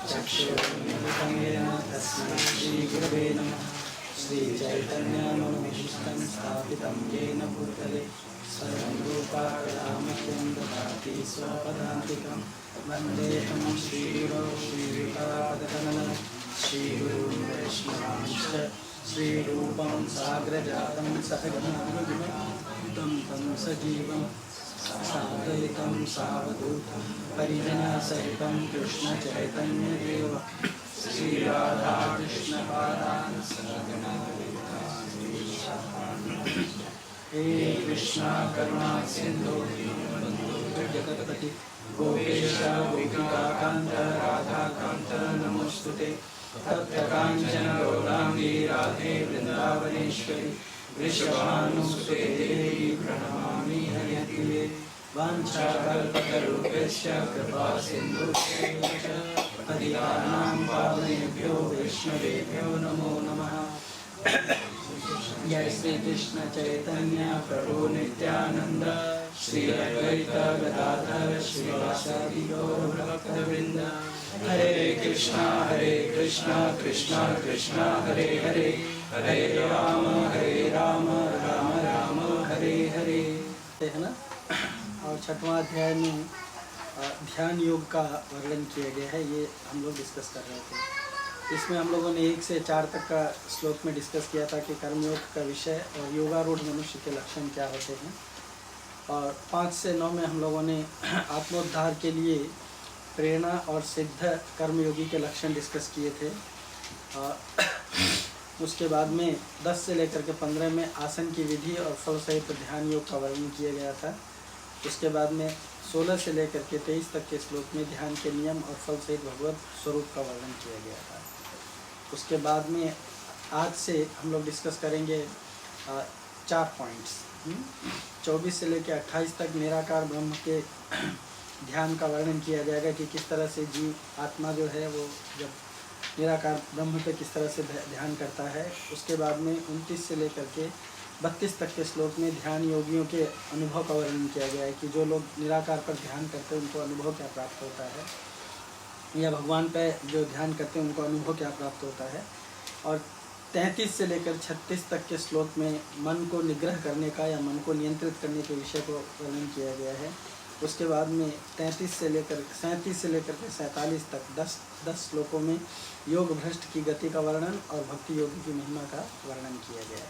चक्षुरुन्मिलितं येन तस्मै श्रीगुरवे नमः। श्रीचैतन्यमनोभीष्टं स्थापितं येन भूतले स्वयं रूपा कलामह्यं ददाति स्वपदान्तिकं। वन्देऽहं श्रीगुरौ श्रीयुतापदकमलं श्रीगुरुं वैष्णवांश्च श्रीरूपं साग्रजातं सहगणं तं सजीवं साद्वैतं सावधूतं परिजनसहितं कृष्णचैतन्यदेव श्रीराधाकृष्णपादान् हे कृष्णा करुणा सिन्धु जगत्पति गोपेश गोपिकान्त राधाकान्त नमोस्तुते। तप्तकाञ्चन गौराङ्गी राधे वृन्दावनेश्वरी वृषभानुसुते देवी प्रणमामि हरिप्रिये। वाञ्छाकल्पतरुभ्यश्च कृपा सिन्धुभ्यश्च पतितानां पावनेभ्यो वैष्णवेभ्यो नमो नमः। जय श्री कृष्ण चैतन्य प्रभु नित्यानंद श्री अद्वैत गदाधर श्रीवासादि गौर भक्तवृंद। हरे कृष्णा कृष्णा कृष्णा हरे हरे हरे राम राम राम हरे हरे। है ना। और छठवां अध्याय में ध्यान योग का वर्णन किया गया है, ये हम लोग डिस्कस कर रहे थे। इसमें हम लोगों ने 1 से 4 तक का श्लोक में डिस्कस किया था कि कर्मयोग का विषय और योगारूढ़ मनुष्य के लक्षण क्या होते हैं। और 5 से 9 में हम लोगों ने आत्मोद्धार के लिए प्रेरणा और सिद्ध कर्मयोगी के लक्षण डिस्कस किए थे। उसके बाद में 10 से लेकर के 15 में आसन की विधि और फल सहित ध्यान योग का वर्णन किया गया था। उसके बाद में 16 से लेकर के 23 तक के श्लोक में ध्यान के नियम और फल सहित भगवत स्वरूप का वर्णन किया गया था। उसके बाद में आज से हम लोग डिस्कस करेंगे 4 पॉइंट्स। 24 से लेकर 28 तक निराकार ब्रह्म के ध्यान का वर्णन किया जाएगा कि किस तरह से जीव आत्मा जो है वो जब निराकार ब्रह्म पे किस तरह से ध्यान करता है। उसके बाद में 29 से लेकर के 32 तक के श्लोक में ध्यान योगियों के अनुभव का वर्णन किया गया है कि जो लोग निराकार पर ध्यान करते हैं उनको अनुभव क्या प्राप्त होता है, या भगवान पे जो ध्यान करते हैं उनको अनुभव क्या प्राप्त होता है। और 33 से लेकर 36 तक के श्लोक में मन को निग्रह करने का या मन को नियंत्रित करने के विषय को वर्णन किया गया है। उसके बाद में 37 से लेकर के 47 तक 10 श्लोकों में योग भ्रष्ट की गति का वर्णन और भक्ति योगी की महिमा का वर्णन किया गया है।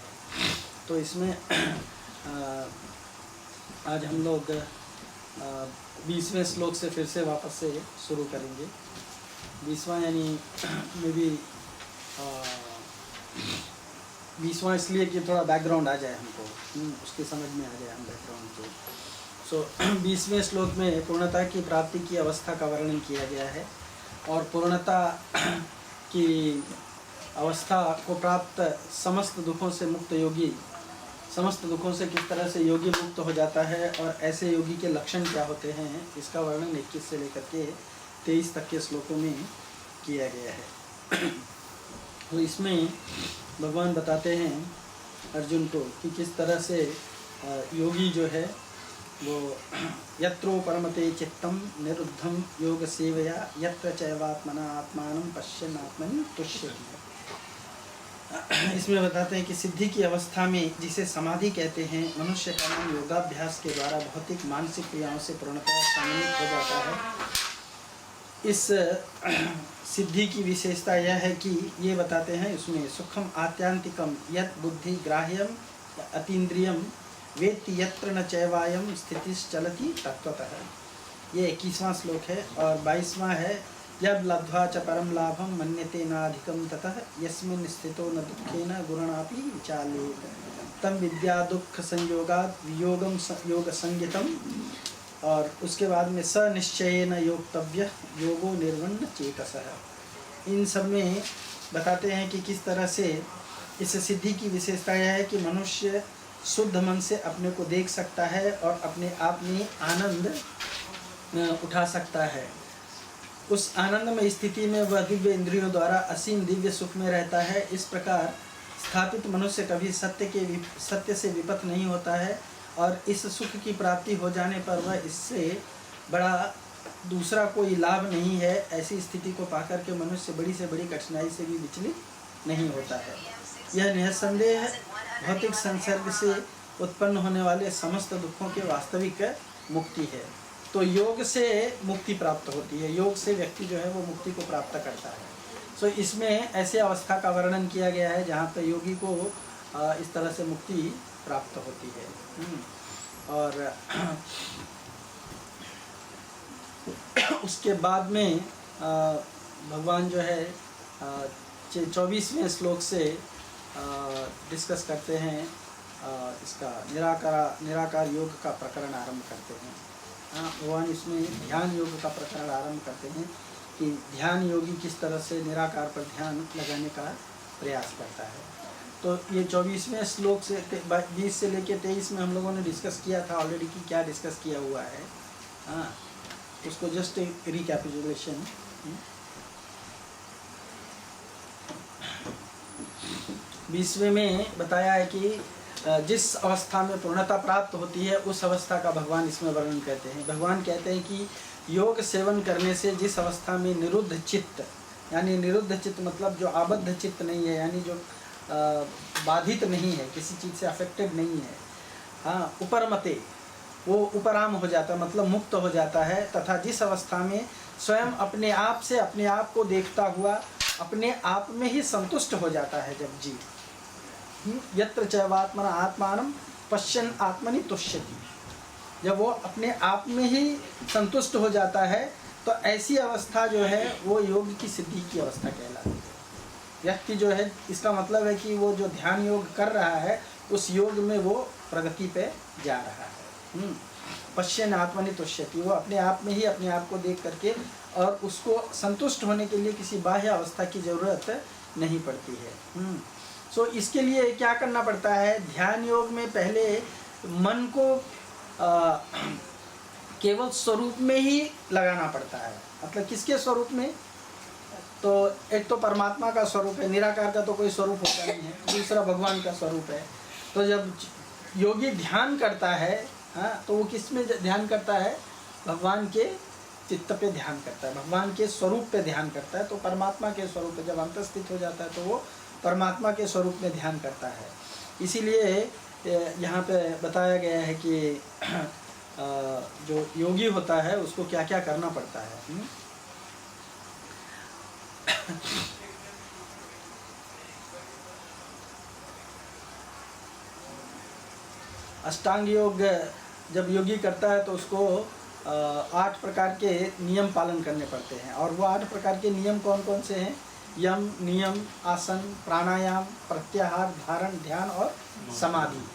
तो इसमें आज हम लोग 20वें श्लोक से फिर से वापस से शुरू करेंगे। 20वां यानी मे बी 20वां इसलिए कि थोड़ा बैकग्राउंड आ जाए हमको, उसके समझ में आ जाए हम बैकग्राउंड को। 20वें श्लोक में पूर्णता की प्राप्ति की अवस्था का वर्णन किया गया है। और पूर्णता की अवस्था को प्राप्त समस्त दुखों से मुक्त योगी, समस्त दुखों से किस तरह से योगी मुक्त हो जाता है और ऐसे योगी के लक्षण क्या होते हैं, इसका वर्णन 21 से लेकर के 23 तक के श्लोकों में किया गया है। तो इसमें भगवान बताते हैं अर्जुन को कि किस तरह से योगी जो है वो यत्रो परमते चित्तम निरुद्धम योग सेवया यत्र चैवात्मना आत्मानं पश्यन् आत्मनि तुष्यति। इसमें बताते हैं कि सिद्धि की अवस्था में जिसे समाधि कहते हैं, मनुष्य का मन योगाभ्यास के द्वारा भौतिक मानसिक क्रियाओं से पूर्णतः सम्मिलित हो जाता है। इस सिद्धि की विशेषता यह है कि ये बताते हैं इसमें सुखम आत्यांतिकम यत् बुद्धि ग्राह्यम अतीन्द्रियम वेत्ति यत्र न चैवायम स्थितिश्चलति तत्वतः। ये 21वां श्लोक है। और 22वां है यद लब्ध्वा च परम लाभम मन्यते नाधिकम ततः यस्मिन् स्थितो न दुखेन गुरुणापि विचाल्येत तम विद्या दुख संयोगात् वियोगम योग संज्ञितम। और उसके बाद में स निश्चयेन योक्तव्य योगो निर्वण्ण चेतसः। इन सब में बताते हैं कि किस तरह से इस सिद्धि की विशेषता यह है कि मनुष्य शुद्ध मन से अपने को देख सकता है और अपने आप में आनंद उठा सकता है। उस आनंदमय स्थिति में वह दिव्य इंद्रियों द्वारा असीम दिव्य सुख में रहता है। इस प्रकार स्थापित मनुष्य कभी सत्य से विपथ नहीं होता है और इस सुख की प्राप्ति हो जाने पर वह इससे बड़ा दूसरा कोई लाभ नहीं है, ऐसी स्थिति को पाकर के मनुष्य बड़ी से बड़ी कठिनाई से भी विचलित नहीं होता है। यह निसंदेह भौतिक संसर्ग से उत्पन्न होने वाले समस्त दुखों के वास्तविक मुक्ति है। तो योग से मुक्ति प्राप्त होती है, योग से व्यक्ति जो है वो मुक्ति को प्राप्त करता है। सो इसमें ऐसे अवस्था का वर्णन किया गया है जहाँ पे योगी को इस तरह से मुक्ति प्राप्त होती है। और उसके बाद में भगवान जो है 24वें श्लोक से डिस्कस करते हैं, इसका निराकार योग का प्रकरण आरंभ करते हैं। भगवान इसमें ध्यान योग का प्रकरण आरंभ करते हैं कि ध्यान योगी किस तरह से निराकार पर ध्यान लगाने का प्रयास करता है। तो ये 24वें श्लोक से 20 से लेकर 23 में हम लोगों ने डिस्कस किया था ऑलरेडी कि क्या डिस्कस किया हुआ है। हाँ, उसको जस्ट एक रिकैपिचुलेशन। 20वें में बताया है कि जिस अवस्था में पूर्णता प्राप्त होती है उस अवस्था का भगवान इसमें वर्णन करते हैं। भगवान कहते हैं कि योग सेवन करने से जिस अवस्था में निरुद्ध चित्त, यानी निरुद्ध चित्त मतलब जो आबद्ध चित्त नहीं है, यानी जो बाधित नहीं है, किसी चीज़ से अफेक्टेड नहीं है, हाँ, उपरमते, वो उपराम हो जाता है, मतलब मुक्त हो जाता है। तथा जिस अवस्था में स्वयं अपने आप से अपने आप को देखता हुआ अपने आप में ही संतुष्ट हो जाता है, जब जीव यत्र चैवात्मना आत्मानं पश्यन् आत्मनि तुष्यति, जब वो अपने आप में ही संतुष्ट हो जाता है तो ऐसी अवस्था जो है वो योग की सिद्धि की अवस्था कहलाती है। व्यक्ति जो है, इसका मतलब है कि वो जो ध्यान योग कर रहा है उस योग में वो प्रगति पे जा रहा है। पश्यन् आत्मनि तुष्यति, वो अपने आप में ही अपने आप को देख करके और उसको संतुष्ट होने के लिए किसी बाह्य अवस्था की ज़रूरत नहीं पड़ती है। सो इसके लिए क्या करना पड़ता है, ध्यान योग में पहले मन को केवल स्वरूप में ही लगाना पड़ता है। मतलब किसके स्वरूप में, तो एक तो परमात्मा का स्वरूप है, निराकार का तो कोई स्वरूप होता नहीं है, दूसरा भगवान का स्वरूप है। तो जब योगी ध्यान करता है, हाँ, तो वो किस में ध्यान करता है, भगवान के चित्त पे ध्यान करता है, भगवान के स्वरूप पे ध्यान करता है। तो परमात्मा के स्वरूप पे जब अंतस्थित हो जाता है तो वो परमात्मा के स्वरूप में ध्यान करता है। इसीलिए यहाँ पे बताया गया है कि जो योगी होता है उसको क्या क्या करना पड़ता है। अष्टांग योग जब योगी करता है तो उसको 8 प्रकार के नियम पालन करने पड़ते हैं। और वो 8 प्रकार के नियम कौन कौन से हैं, यम, नियम, आसन, प्राणायाम, प्रत्याहार, धारण, ध्यान और समाधि।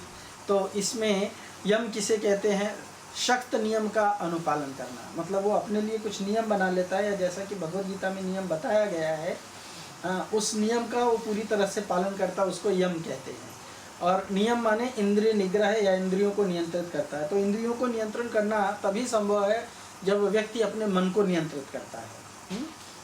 तो इसमें यम किसे कहते हैं, शक्त नियम का अनुपालन करना, मतलब वो अपने लिए कुछ नियम बना लेता है, या जैसा कि भगवद गीता में नियम बताया गया है, उस नियम का वो पूरी तरह से पालन करता है, उसको यम कहते हैं। और नियम माने इंद्रिय निग्रह या इंद्रियों को नियंत्रित करता है। तो इंद्रियों को नियंत्रण करना तभी संभव है जब व्यक्ति अपने मन को नियंत्रित करता है।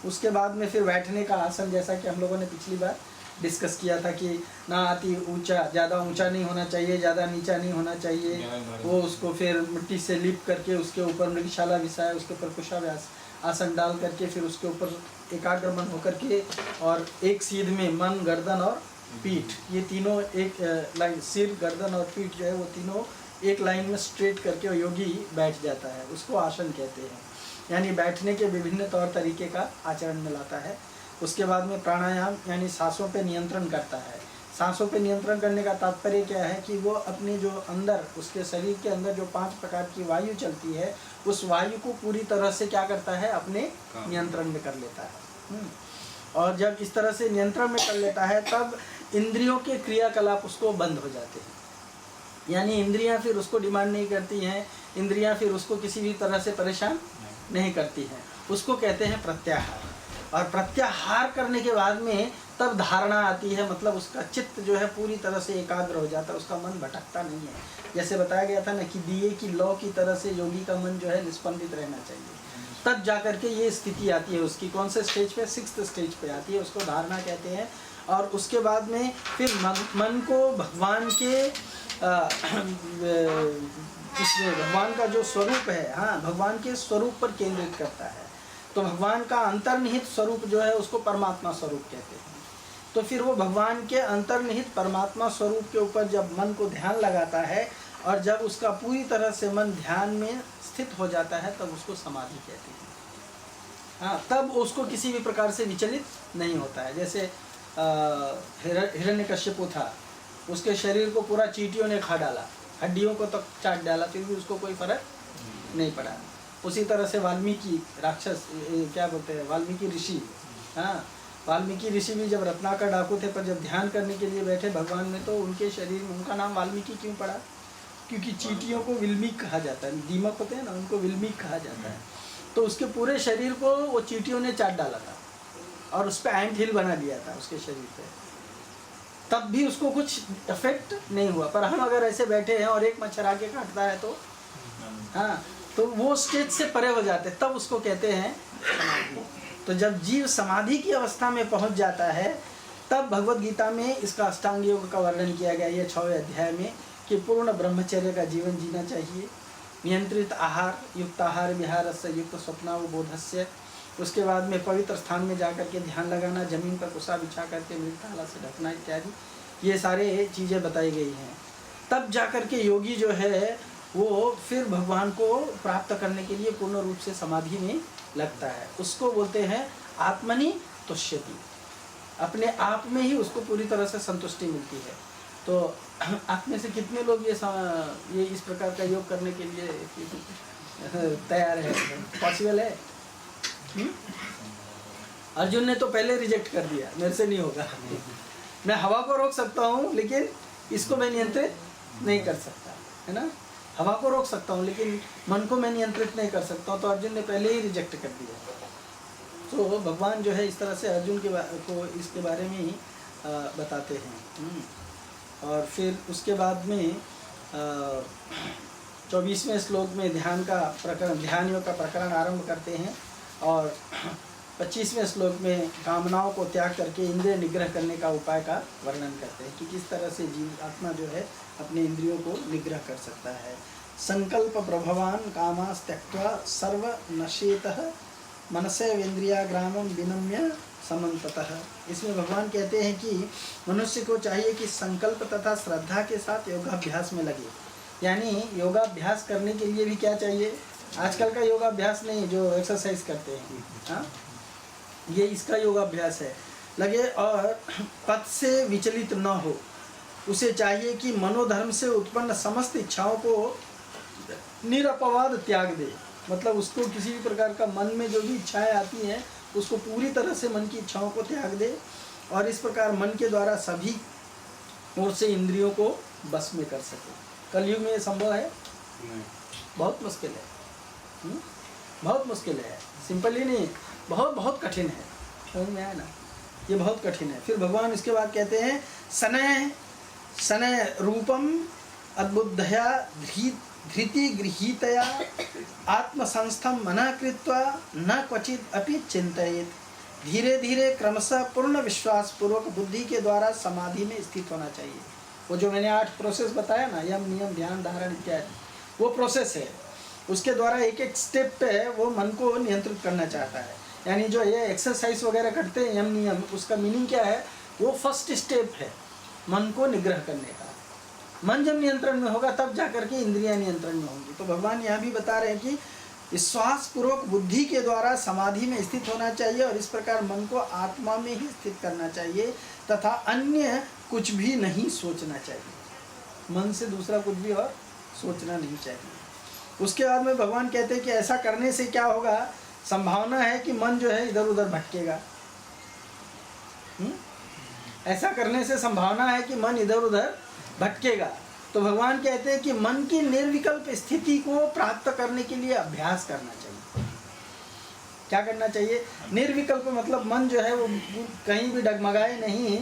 उसके बाद में फिर बैठने का आसन, जैसा कि हम लोगों ने पिछली बार डिस्कस किया था कि ना अति ऊंचा, ज़्यादा ऊंचा नहीं होना चाहिए, ज़्यादा नीचा नहीं होना चाहिए। वो उसको फिर मिट्टी से लिप करके उसके ऊपर मृगशाला बिछाया, उसके ऊपर कुशाव्यास आसन डाल करके फिर उसके ऊपर एकाग्र मन होकर के और एक सीध में मन, गर्दन और पीठ, ये तीनों एक लाइन, सिर, गर्दन और पीठ जो है वो तीनों एक लाइन में स्ट्रेट करके योगी बैठ जाता है, उसको आसन कहते हैं। यानी बैठने के विभिन्न तौर तरीके का आचरण में लाता है। उसके बाद में प्राणायाम यानी सांसों पे नियंत्रण करता है। सांसों पे नियंत्रण करने का तात्पर्य क्या है कि वो अपने जो अंदर, उसके शरीर के अंदर जो 5 प्रकार की वायु चलती है, उस वायु को पूरी तरह से क्या करता है, अपने नियंत्रण में कर लेता है। और जब इस तरह से नियंत्रण में कर लेता है तब इंद्रियों के क्रियाकलाप उसको बंद हो जाते हैं। यानी इंद्रियां फिर उसको डिमांड नहीं करती हैं, इंद्रियां फिर उसको किसी भी तरह से परेशान नहीं करती हैं। उसको कहते हैं प्रत्याहार। और प्रत्याहार करने के बाद में तब धारणा आती है, मतलब उसका चित्त जो है पूरी तरह से एकाग्र हो जाता है, उसका मन भटकता नहीं है। जैसे बताया गया था ना कि दिए की लौ की तरह से योगी का मन जो है निस्पंदित रहना चाहिए, तब जाकर के ये स्थिति आती है उसकी। कौन से स्टेज पे, 6th स्टेज पे आती है, उसको धारणा कहते हैं। और उसके बाद में फिर मन को भगवान के इसमें भगवान का जो स्वरूप है, हाँ, भगवान के स्वरूप पर केंद्रित करता है। तो भगवान का अंतर्निहित स्वरूप जो है उसको परमात्मा स्वरूप कहते हैं। तो फिर वो भगवान के अंतर्निहित परमात्मा स्वरूप के ऊपर जब मन को ध्यान लगाता है और जब उसका पूरी तरह से मन ध्यान में स्थित हो जाता है तब उसको समाधि कहते हैं। हाँ, तब उसको किसी भी प्रकार से विचलित नहीं होता है। जैसे हिरण्यकश्यप था, उसके शरीर को पूरा चींटियों ने खा डाला, हड्डियों को तक चाट डाला, फिर भी उसको कोई फर्क नहीं पड़ा। उसी तरह से वाल्मीकि राक्षस, क्या बोलते हैं, वाल्मीकि ऋषि, हाँ, वाल्मीकि ऋषि भी जब रत्नाकर डाकू थे, पर जब ध्यान करने के लिए बैठे भगवान में, तो उनके शरीर में उनका नाम वाल्मीकि क्यों पड़ा? क्योंकि चींटियों को विल्मीक कहा जाता है, दीमक होते हैं ना, उनको विल्मीक कहा जाता है। तो उसके पूरे शरीर को वो चींटियों ने चाट डाला था और उस पर एंट हिल बना दिया था उसके शरीर पे, तब भी उसको कुछ इफेक्ट नहीं हुआ। पर हम अगर ऐसे बैठे हैं और एक मच्छर आके काटता है तो हाँ, तो वो स्टेज से परे हो जाते, तब उसको कहते हैं समाधि। तो जब जीव समाधि की अवस्था में पहुंच जाता है तब भगवद गीता में इसका अष्टांग योग का वर्णन किया गया है 6वें अध्याय में, कि पूर्ण ब्रह्मचर्य का जीवन जीना चाहिए, नियंत्रित आहार, युक्त आहार विहार से युक्त स्वप्नावबोधस्य, उसके बाद में पवित्र स्थान में जाकर के ध्यान लगाना, जमीन पर कुसा बिछा करके मृगशाला से ढकना इत्यादि, ये सारे चीज़ें बताई गई हैं। तब जाकर के योगी जो है वो फिर भगवान को प्राप्त करने के लिए पूर्ण रूप से समाधि में लगता है। उसको बोलते हैं आत्मनि तुष्यति, अपने आप में ही उसको पूरी तरह से संतुष्टि मिलती है। तो आप में से कितने लोग ये इस प्रकार का योग करने के लिए तैयार है? पॉसिबल है? अर्जुन ने तो पहले रिजेक्ट कर दिया, मेरे से नहीं होगा। मैं हवा को रोक सकता हूँ लेकिन इसको मैं नियंत्रित नहीं कर सकता, है ना। हवा को रोक सकता हूँ लेकिन मन को मैं नियंत्रित नहीं कर सकता हूँ। तो अर्जुन ने पहले ही रिजेक्ट कर दिया। तो भगवान जो है इस तरह से अर्जुन को इसके बारे में ही बताते हैं। और फिर उसके बाद में 24वें श्लोक में ध्यान योग का प्रकरण आरंभ करते हैं और 25वें श्लोक में कामनाओं को त्याग करके इंद्रिय निग्रह करने का उपाय का वर्णन करते हैं कि किस तरह से जीव आत्मा जो है अपने इंद्रियों को निग्रह कर सकता है। संकल्प प्रभवान कामास त्यक्त्वा सर्व नशेतः मनसेन्द्रियाग्रामं विनम्य समन्ततः। इसमें भगवान कहते हैं कि मनुष्य को चाहिए कि संकल्प तथा श्रद्धा के साथ योगाभ्यास में लगे। यानी योगाभ्यास करने के लिए भी क्या चाहिए? आजकल का योगाभ्यास नहीं जो एक्सरसाइज करते हैं, हाँ, ये इसका योगाभ्यास है, लगे और पथ से विचलित न हो। उसे चाहिए कि मनोधर्म से उत्पन्न समस्त इच्छाओं को निरपवाद त्याग दे। मतलब उसको किसी भी प्रकार का मन में जो भी इच्छाएं आती हैं उसको पूरी तरह से मन की इच्छाओं को त्याग दे और इस प्रकार मन के द्वारा सभी ओर से इंद्रियों को बस में कर सके। कलयुग में ये संभव है? बहुत मुश्किल है, बहुत मुश्किल है। सिंपल ही नहीं, बहुत बहुत कठिन है। समझ में आया ना? ये बहुत कठिन है। फिर भगवान इसके बाद कहते हैं सनय सनय रूपम अद्बुद्धया धृति गृहीतया आत्मसंस्थम मना कृत्वा न क्वचित अपि चिंतयेत। धीरे धीरे क्रमशः पूर्ण विश्वास पूर्वक बुद्धि के द्वारा समाधि में स्थित होना चाहिए। वो जो मैंने 8 प्रोसेस बताया ना, यम नियम ध्यान धारण इत्यादि, वो प्रोसेस है। उसके द्वारा एक एक स्टेप पे वो मन को नियंत्रित करना चाहता है। यानी जो ये एक्सरसाइज वगैरह करते हैं यम नियम, उसका मीनिंग क्या है? वो फर्स्ट स्टेप है मन को निग्रह करने का। मन जब नियंत्रण में होगा तब जाकर के इंद्रियां नियंत्रण में होंगी। तो भगवान यहाँ भी बता रहे हैं कि विश्वास पूर्वक बुद्धि के द्वारा समाधि में स्थित होना चाहिए और इस प्रकार मन को आत्मा में ही स्थित करना चाहिए तथा अन्य कुछ भी नहीं सोचना चाहिए। मन से दूसरा कुछ भी और सोचना नहीं चाहिए। उसके बाद में भगवान कहते हैं कि ऐसा करने से क्या होगा? संभावना है कि मन जो है इधर उधर भटकेगा। ऐसा करने से संभावना है कि मन इधर उधर भटकेगा। तो भगवान कहते हैं कि मन की निर्विकल्प स्थिति को प्राप्त करने के लिए अभ्यास करना चाहिए। क्या करना चाहिए? निर्विकल्प मतलब मन जो है वो कहीं भी डगमगाए नहीं,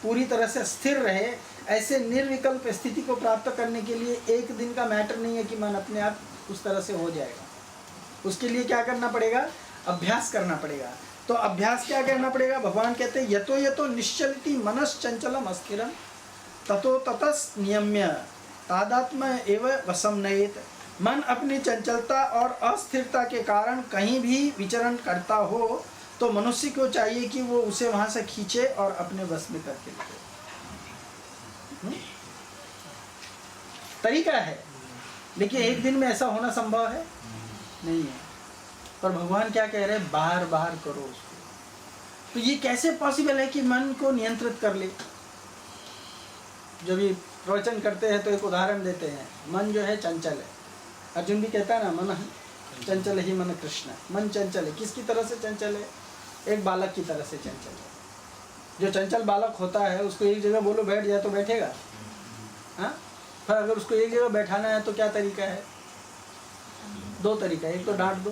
पूरी तरह से स्थिर रहे। ऐसे निर्विकल्प स्थिति को प्राप्त करने के लिए एक दिन का मैटर नहीं है कि मन अपने आप उस तरह से हो जाएगा। उसके लिए क्या करना पड़ेगा? अभ्यास करना पड़ेगा। तो अभ्यास क्या करना पड़ेगा? भगवान कहते हैं यतो यतो निश्चलति मनश्चंचलम अस्थिरम ततो ततस नियम्य तादात्म्य एव वशम नयेत। मन अपनी चंचलता और अस्थिरता के कारण कहीं भी विचरण करता हो तो मनुष्य को चाहिए कि वो उसे वहां से खींचे और अपने बस में करके ले। तरीका है, लेकिन एक दिन में ऐसा होना संभव है नहीं है। पर भगवान क्या कह रहे हैं, बाहर बाहर करो उसको। तो ये कैसे पॉसिबल है कि मन को नियंत्रित कर ले? जब ये प्रवचन करते हैं तो एक उदाहरण देते हैं, मन जो है चंचल है। अर्जुन भी कहता है ना, मन चंचल ही मन कृष्ण। मन चंचल है, किसकी तरह से चंचल है? एक बालक की तरह से चंचल है। जो चंचल बालक होता है उसको एक जगह बोलो बैठ जाए तो बैठेगा, हाँ? पर अगर उसको एक जगह बैठाना है तो क्या तरीका है? दो तरीका है, एक तो डांट दो,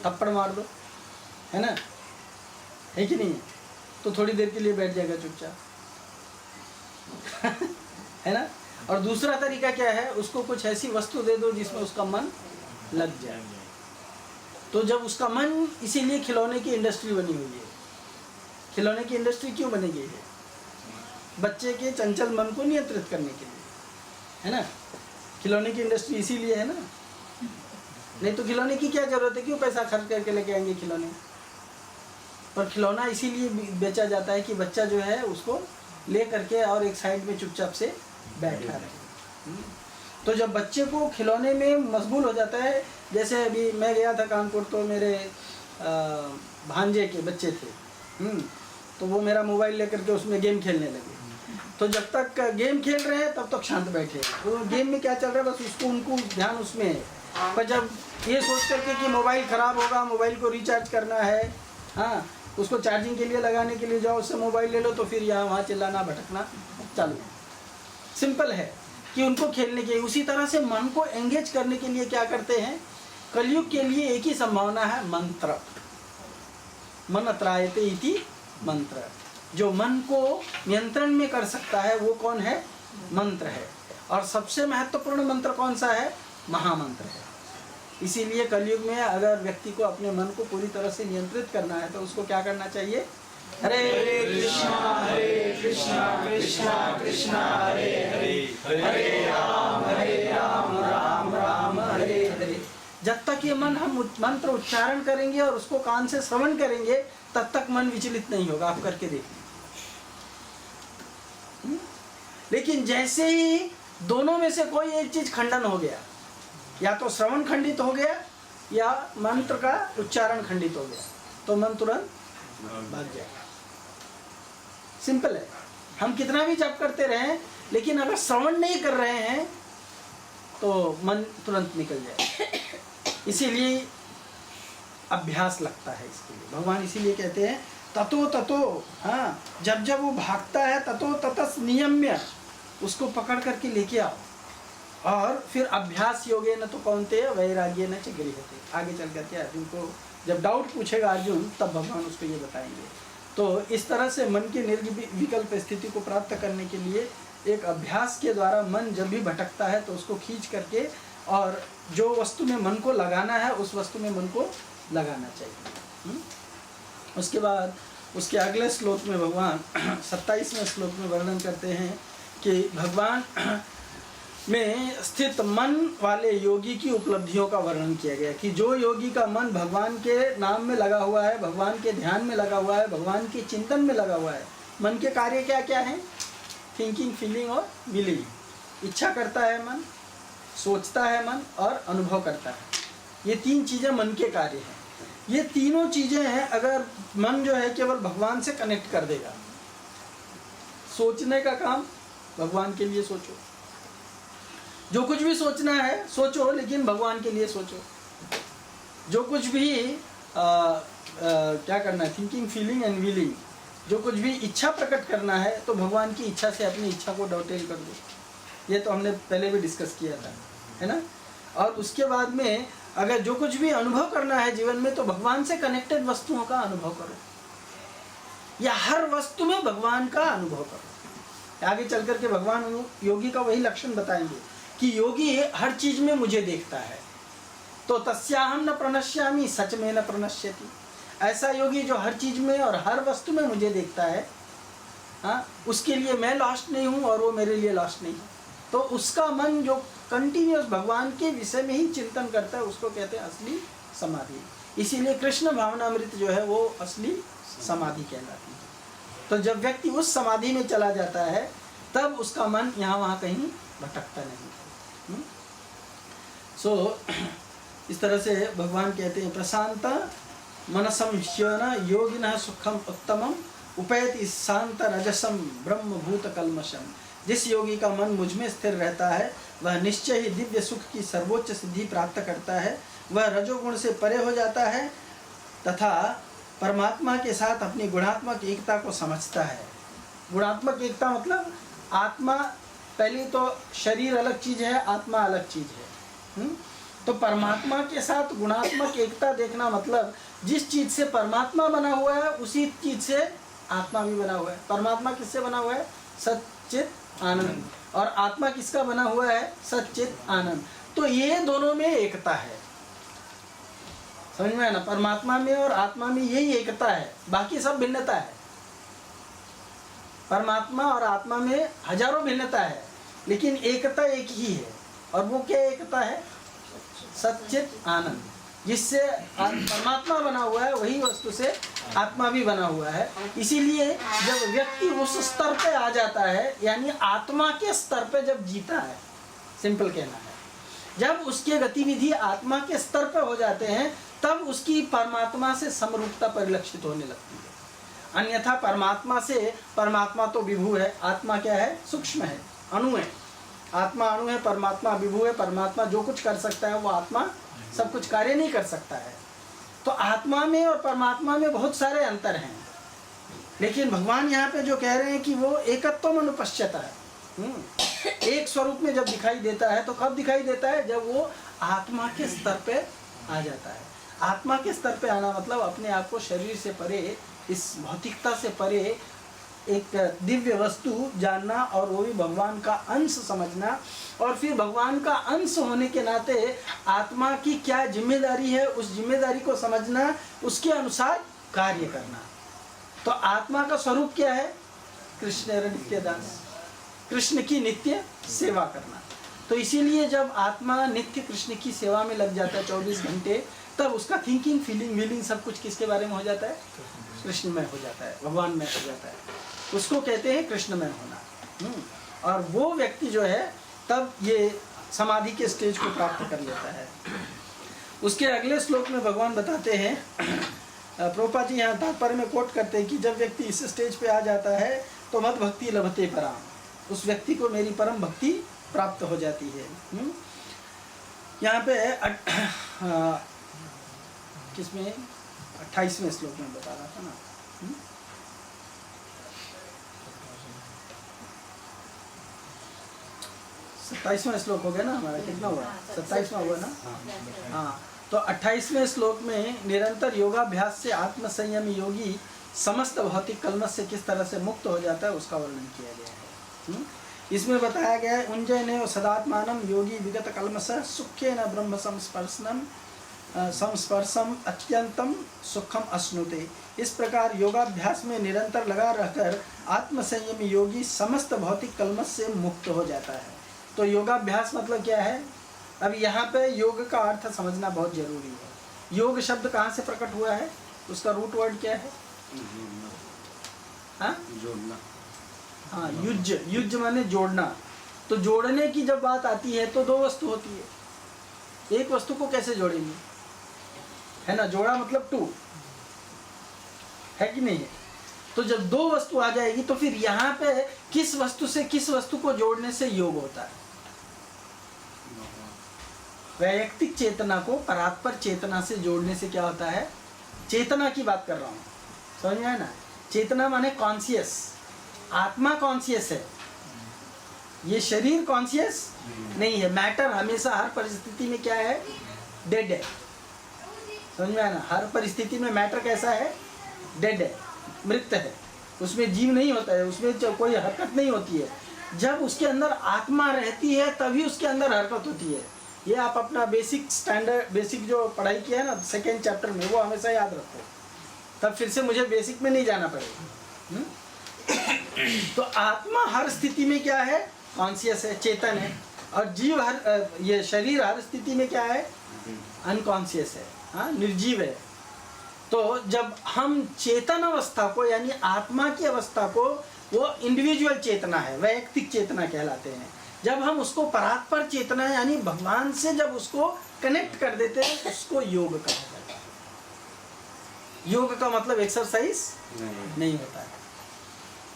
थप्पड़ मार दो, है ना, है कि नहीं? तो थोड़ी देर के लिए बैठ जाएगा चुपचाप है ना। और दूसरा तरीका क्या है, उसको कुछ ऐसी वस्तु दे दो जिसमें उसका मन लग जाए। तो जब उसका मन, इसीलिए खिलौने की इंडस्ट्री बनी हुई है। खिलौने की इंडस्ट्री क्यों बनी गई है? बच्चे के चंचल मन को नियंत्रित करने के लिए, है ना। खिलौने की इंडस्ट्री इसीलिए है ना, नहीं तो खिलौने की क्या जरूरत है, क्यों पैसा खर्च करके लेके आएंगे खिलौने? पर खिलौना इसीलिए बेचा जाता है कि बच्चा जो है उसको ले करके और एक साइड में चुपचाप से बैठा रहे। तो जब बच्चे को खिलौने में मशगूल हो जाता है, जैसे अभी मैं गया था कानपुर, तो मेरे भांजे के बच्चे थे, तो वो मेरा मोबाइल लेकर के उसमें गेम खेलने लगे। तो जब तक गेम खेल रहे हैं तब तक शांत बैठे, तो गेम में क्या चल रहा है बस उसको, उनको ध्यान उसमें है। पर जब ये सोच करके कि मोबाइल ख़राब होगा, मोबाइल को रिचार्ज करना है, हाँ, उसको चार्जिंग के लिए लगाने के लिए जाओ, उससे मोबाइल ले लो, तो फिर यहाँ वहाँ चिल्लाना भटकना चालू। सिंपल है कि उनको खेलने के, उसी तरह से मन को एंगेज करने के लिए क्या करते हैं, कलयुग के लिए एक ही संभावना है, मंत्र। मन त्रायते इति मंत्र। जो मन को नियंत्रण में कर सकता है वो कौन है? मंत्र है। और सबसे महत्वपूर्ण मंत्र कौन सा है? महामंत्र है। इसीलिए कलयुग में अगर व्यक्ति को अपने मन को पूरी तरह से नियंत्रित करना है तो उसको क्या करना चाहिए? हरे कृष्णा कृष्णा कृष्णा हरे हरे, हरे राम राम राम हरे हरे। जब तक ये मन, हम मंत्र उच्चारण करेंगे और उसको कान से श्रवण करेंगे, तब तक मन विचलित नहीं होगा। आप करके देखिए। लेकिन जैसे ही दोनों में से कोई एक चीज खंडन हो गया, या तो श्रवण खंडित हो गया या मंत्र का उच्चारण खंडित हो गया, तो मन तुरंत भाग जाएगा। सिंपल है। हम कितना भी जप करते रहें, लेकिन अगर श्रवण नहीं कर रहे हैं तो मन तुरंत निकल जाएगा। इसीलिए अभ्यास लगता है इसके लिए। भगवान इसीलिए कहते हैं ततो ततो, हाँ, जब जब वो भागता है ततो ततस नियम्य, उसको पकड़ करके लेके आओ। और फिर अभ्यास योगे न तो कौनते वैराग्य न च गृह्यते। आगे चल करके अर्जुन को जब डाउट पूछेगा अर्जुन, तब भगवान उसको ये बताएंगे। तो इस तरह से मन की निर्विकल्प स्थिति को प्राप्त करने के लिए एक अभ्यास के द्वारा मन जब भी भटकता है तो उसको खींच करके और जो वस्तु में मन को लगाना है उस वस्तु में मन को लगाना चाहिए। उसके बाद उसके अगले श्लोक में भगवान 27वें श्लोक में वर्णन करते हैं कि भगवान में स्थित मन वाले योगी की उपलब्धियों का वर्णन किया गया कि जो योगी का मन भगवान के नाम में लगा हुआ है, भगवान के ध्यान में लगा हुआ है, भगवान के चिंतन में लगा हुआ है। मन के कार्य क्या क्या हैं? थिंकिंग, फीलिंग और विलिंग। इच्छा करता है मन, सोचता है मन और अनुभव करता है। ये तीन चीज़ें मन के कार्य हैं। ये तीनों चीज़ें हैं। अगर मन जो है केवल भगवान से कनेक्ट कर देगा, सोचने का काम भगवान के लिए सोचो, जो कुछ भी सोचना है सोचो, लेकिन भगवान के लिए सोचो। जो कुछ भी क्या करना है, थिंकिंग, फीलिंग एंड विलिंग, जो कुछ भी इच्छा प्रकट करना है तो भगवान की इच्छा से अपनी इच्छा को डॉटेल कर दो। ये तो हमने पहले भी डिस्कस किया था, है ना। और उसके बाद में अगर जो कुछ भी अनुभव करना है जीवन में तो भगवान से कनेक्टेड वस्तुओं का अनुभव करो, या हर वस्तु में भगवान का अनुभव करो। आगे चल करके भगवान योगी का वही लक्षण बताएंगे कि योगी हर चीज में मुझे देखता है। तो तस्याहम न प्रणश्यामि सच में न प्रणश्यति। ऐसा योगी जो हर चीज में और हर वस्तु में मुझे देखता है, हाँ, उसके लिए मैं लॉस्ट नहीं हूँ और वो मेरे लिए लॉस्ट नहीं है। तो उसका मन जो कंटिन्यूअस भगवान के विषय में ही चिंतन करता है, उसको कहते हैं असली समाधि। इसीलिए कृष्ण भावनामृत जो है वो असली समाधि कहलाती है। तो जब व्यक्ति उस समाधि में चला जाता है तब उसका मन यहाँ वहाँ कहीं भटकता नहीं है। इस तरह से भगवान कहते हैं प्रशांत मनसम ह्यन योगिनः सुखम उत्तमम उपैति शांत रजसम ब्रह्मभूत कल्मषम। जिस योगी का मन मुझ में स्थिर रहता है वह निश्चय ही दिव्य सुख की सर्वोच्च सिद्धि प्राप्त करता है। वह रजोगुण से परे हो जाता है तथा परमात्मा के साथ अपनी गुणात्मक एकता को समझता है। गुणात्मक एकता मतलब आत्मा, पहली तो शरीर अलग चीज़ है, आत्मा अलग चीज़ है। तो परमात्मा के साथ गुणात्मक एकता देखना मतलब जिस चीज़ से परमात्मा बना हुआ है उसी चीज़ से आत्मा भी बना हुआ है। परमात्मा किससे बना हुआ है? सच्चित आनंद। और आत्मा किसका बना हुआ है? सच्चित आनंद। तो ये दोनों में एकता है, समझ में है ना? परमात्मा में और आत्मा में यही एकता है, बाकी सब भिन्नता है। परमात्मा और आत्मा में हजारों भिन्नता है लेकिन एकता एक ही है। और वो क्या एकता है? सच्चित आनंद। जिससे परमात्मा बना हुआ है वही वस्तु से आत्मा भी बना हुआ है। इसीलिए जब व्यक्ति उस स्तर पे आ जाता है, यानी आत्मा के स्तर पे जब जीता है, सिंपल कहना है, जब उसके गतिविधि आत्मा के स्तर पे हो जाते हैं तब उसकी परमात्मा से समरूपता परिलक्षित होने लगती है। अन्यथा परमात्मा तो विभू है, आत्मा क्या है? सूक्ष्म है, अणु है। आत्मा अणु है, परमात्मा विभू है। परमात्मा जो कुछ कर सकता है वो आत्मा सब कुछ कार्य नहीं कर सकता है। तो आत्मा में और परमात्मा में बहुत सारे अंतर हैं, लेकिन भगवान यहाँ पे जो कह रहे हैं कि वो एकत्वम अनुपश्यता है। एक स्वरूप में जब दिखाई देता है तो कब दिखाई देता है? जब वो आत्मा के स्तर पे आ जाता है। आत्मा के स्तर पे आना मतलब अपने आप को शरीर से परे, इस भौतिकता से परे एक दिव्य वस्तु जानना और वो भी भगवान का अंश समझना। और फिर भगवान का अंश होने के नाते आत्मा की क्या जिम्मेदारी है उस जिम्मेदारी को समझना, उसके अनुसार कार्य करना। तो आत्मा का स्वरूप क्या है? कृष्ण नित्य दास, कृष्ण की नित्य सेवा करना। तो इसीलिए जब आत्मा नित्य कृष्ण की सेवा में लग जाता है 24 घंटे, तब उसका थिंकिंग, फीलिंग, विलिंग सब कुछ किसके बारे में हो जाता है? कृष्णमय हो जाता है, भगवान में हो जाता है। उसको कहते हैं कृष्णमय होना। और वो व्यक्ति जो है तब ये समाधि के स्टेज को प्राप्त कर लेता है। उसके अगले श्लोक में भगवान बताते हैं, प्रभुपाद जी यहाँ तात्पर्य में कोट करते हैं कि जब व्यक्ति इस स्टेज पे आ जाता है तो मद भक्ति लभते पराम, उस व्यक्ति को मेरी परम भक्ति प्राप्त हो जाती है। यहाँ पे किसमें 28वें श्लोक में बता रहा था ना, 27वां श्लोक हो गया ना हमारा, कितना हुआ? 27वां हुआ ना। हाँ, तो 28वें श्लोक में निरंतर योगाभ्यास से आत्म संयमी योगी समस्त भौतिक कल्मश से किस तरह से मुक्त हो जाता है उसका वर्णन किया गया है। इसमें बताया गया है उञ्जयने सदात्मानं योगी विगत कल्मश सुखेन ब्रह्म संस्पर्शम अत्यंतम सुखम अश्नुते। इस प्रकार योगाभ्यास में निरंतर लगा रहकर आत्मसंयमी योगी समस्त भौतिक कल्मश से मुक्त हो जाता है। तो योगाभ्यास मतलब क्या है? अब यहाँ पे योग का अर्थ समझना बहुत जरूरी है। योग शब्द कहाँ से प्रकट हुआ है? उसका रूट वर्ड क्या है? हाँ, जोड़ना। हाँ, युज्य। युज्य माने जोड़ना। तो जोड़ने की जब बात आती है तो दो वस्तु होती है, एक वस्तु को कैसे जोड़ेंगे, है ना? जोड़ा मतलब टू, है कि नहीं है? तो जब दो वस्तु आ जाएगी तो फिर यहाँ पे किस वस्तु से किस वस्तु को जोड़ने से योग होता है? वैयक्तिक चेतना को परात्पर चेतना से जोड़ने से क्या होता है? चेतना की बात कर रहा हूँ, समझ में आया ना? चेतना माने कॉन्शियस। आत्मा कॉन्शियस है, ये शरीर कॉन्शियस नहीं है। मैटर हमेशा हर परिस्थिति में क्या है? डेड है, समझ में आया ना? हर परिस्थिति में मैटर कैसा है? डेड है, मृत है, उसमें जीव नहीं होता है, उसमें कोई हरकत नहीं होती है। जब उसके अंदर आत्मा रहती है तभी उसके अंदर हरकत होती है। ये आप अपना बेसिक जो पढ़ाई किया है ना 2nd चैप्टर में, वो हमेशा याद रखो, तब फिर से मुझे बेसिक में नहीं जाना पड़ेगा। तो आत्मा हर स्थिति में क्या है? कॉन्शियस है, चेतन है। और जीव ये शरीर हर स्थिति में क्या है, अनकॉन्शियस है, हाँ, निर्जीव है। तो जब हम चेतन अवस्था को यानी आत्मा की अवस्था को, वो इंडिविजुअल चेतना है, वैयक्तिक चेतना कहलाते हैं। जब हम उसको परात्पर चेतना यानी भगवान से जब उसको कनेक्ट कर देते हैं, उसको योग कहा जाता है। योग का मतलब एक्सरसाइज नहीं होता है,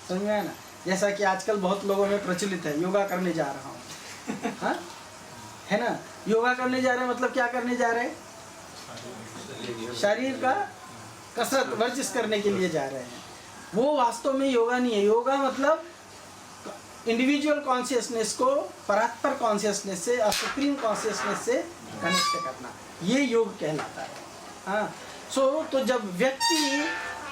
समझ में आया ना। जैसा कि आजकल बहुत लोगों में प्रचलित है, योगा करने जा रहा हूँ, हाँ, है ना। योगा करने जा रहे हैं मतलब क्या करने जा रहे हैं, शरीर का कसरत वर्जिश करने के लिए जा रहे हैं। वो वास्तव में योगा नहीं है। योगा मतलब इंडिविजुअल कॉन्शियसनेस को परात्पर कॉन्शियसनेस से और सुप्रीम कॉन्शियसनेस से कनेक्ट करना, ये योग कहलाता है, हाँ। तो जब व्यक्ति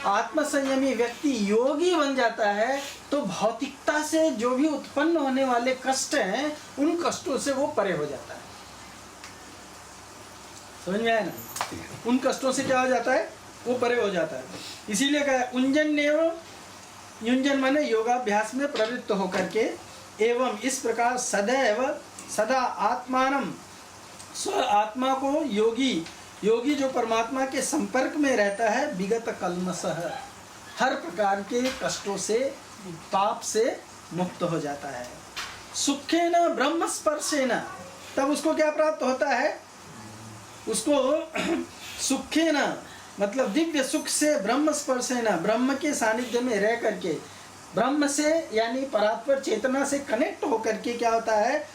आत्मसंयमी व्यक्ति योगी बन जाता है, तो भौतिकता से जो भी उत्पन्न होने वाले कष्ट हैं, उन कष्टों से वो परे हो जाता है। समझ में आया ना, उन कष्टों से क्या हो जाता है, वो परे हो जाता है। इसीलिए कहा उंजन एवं, युंजन माने योगाभ्यास में प्रवृत्त होकर के, एवं इस प्रकार सदैव सदा आत्मानम, स्व आत्मा को योगी जो परमात्मा के संपर्क में रहता है, विगत कल्मषः, हर प्रकार के कष्टों से, पाप से मुक्त हो जाता है। सुखेन ब्रह्म स्पर्शेन, तब उसको क्या प्राप्त होता है, उसको सुखेन मतलब दिव्य सुख से, ब्रह्म स्पर्शेन, ब्रह्म के सानिध्य में रह करके, ब्रह्म से यानी परात्पर चेतना से कनेक्ट होकर के क्या होता है,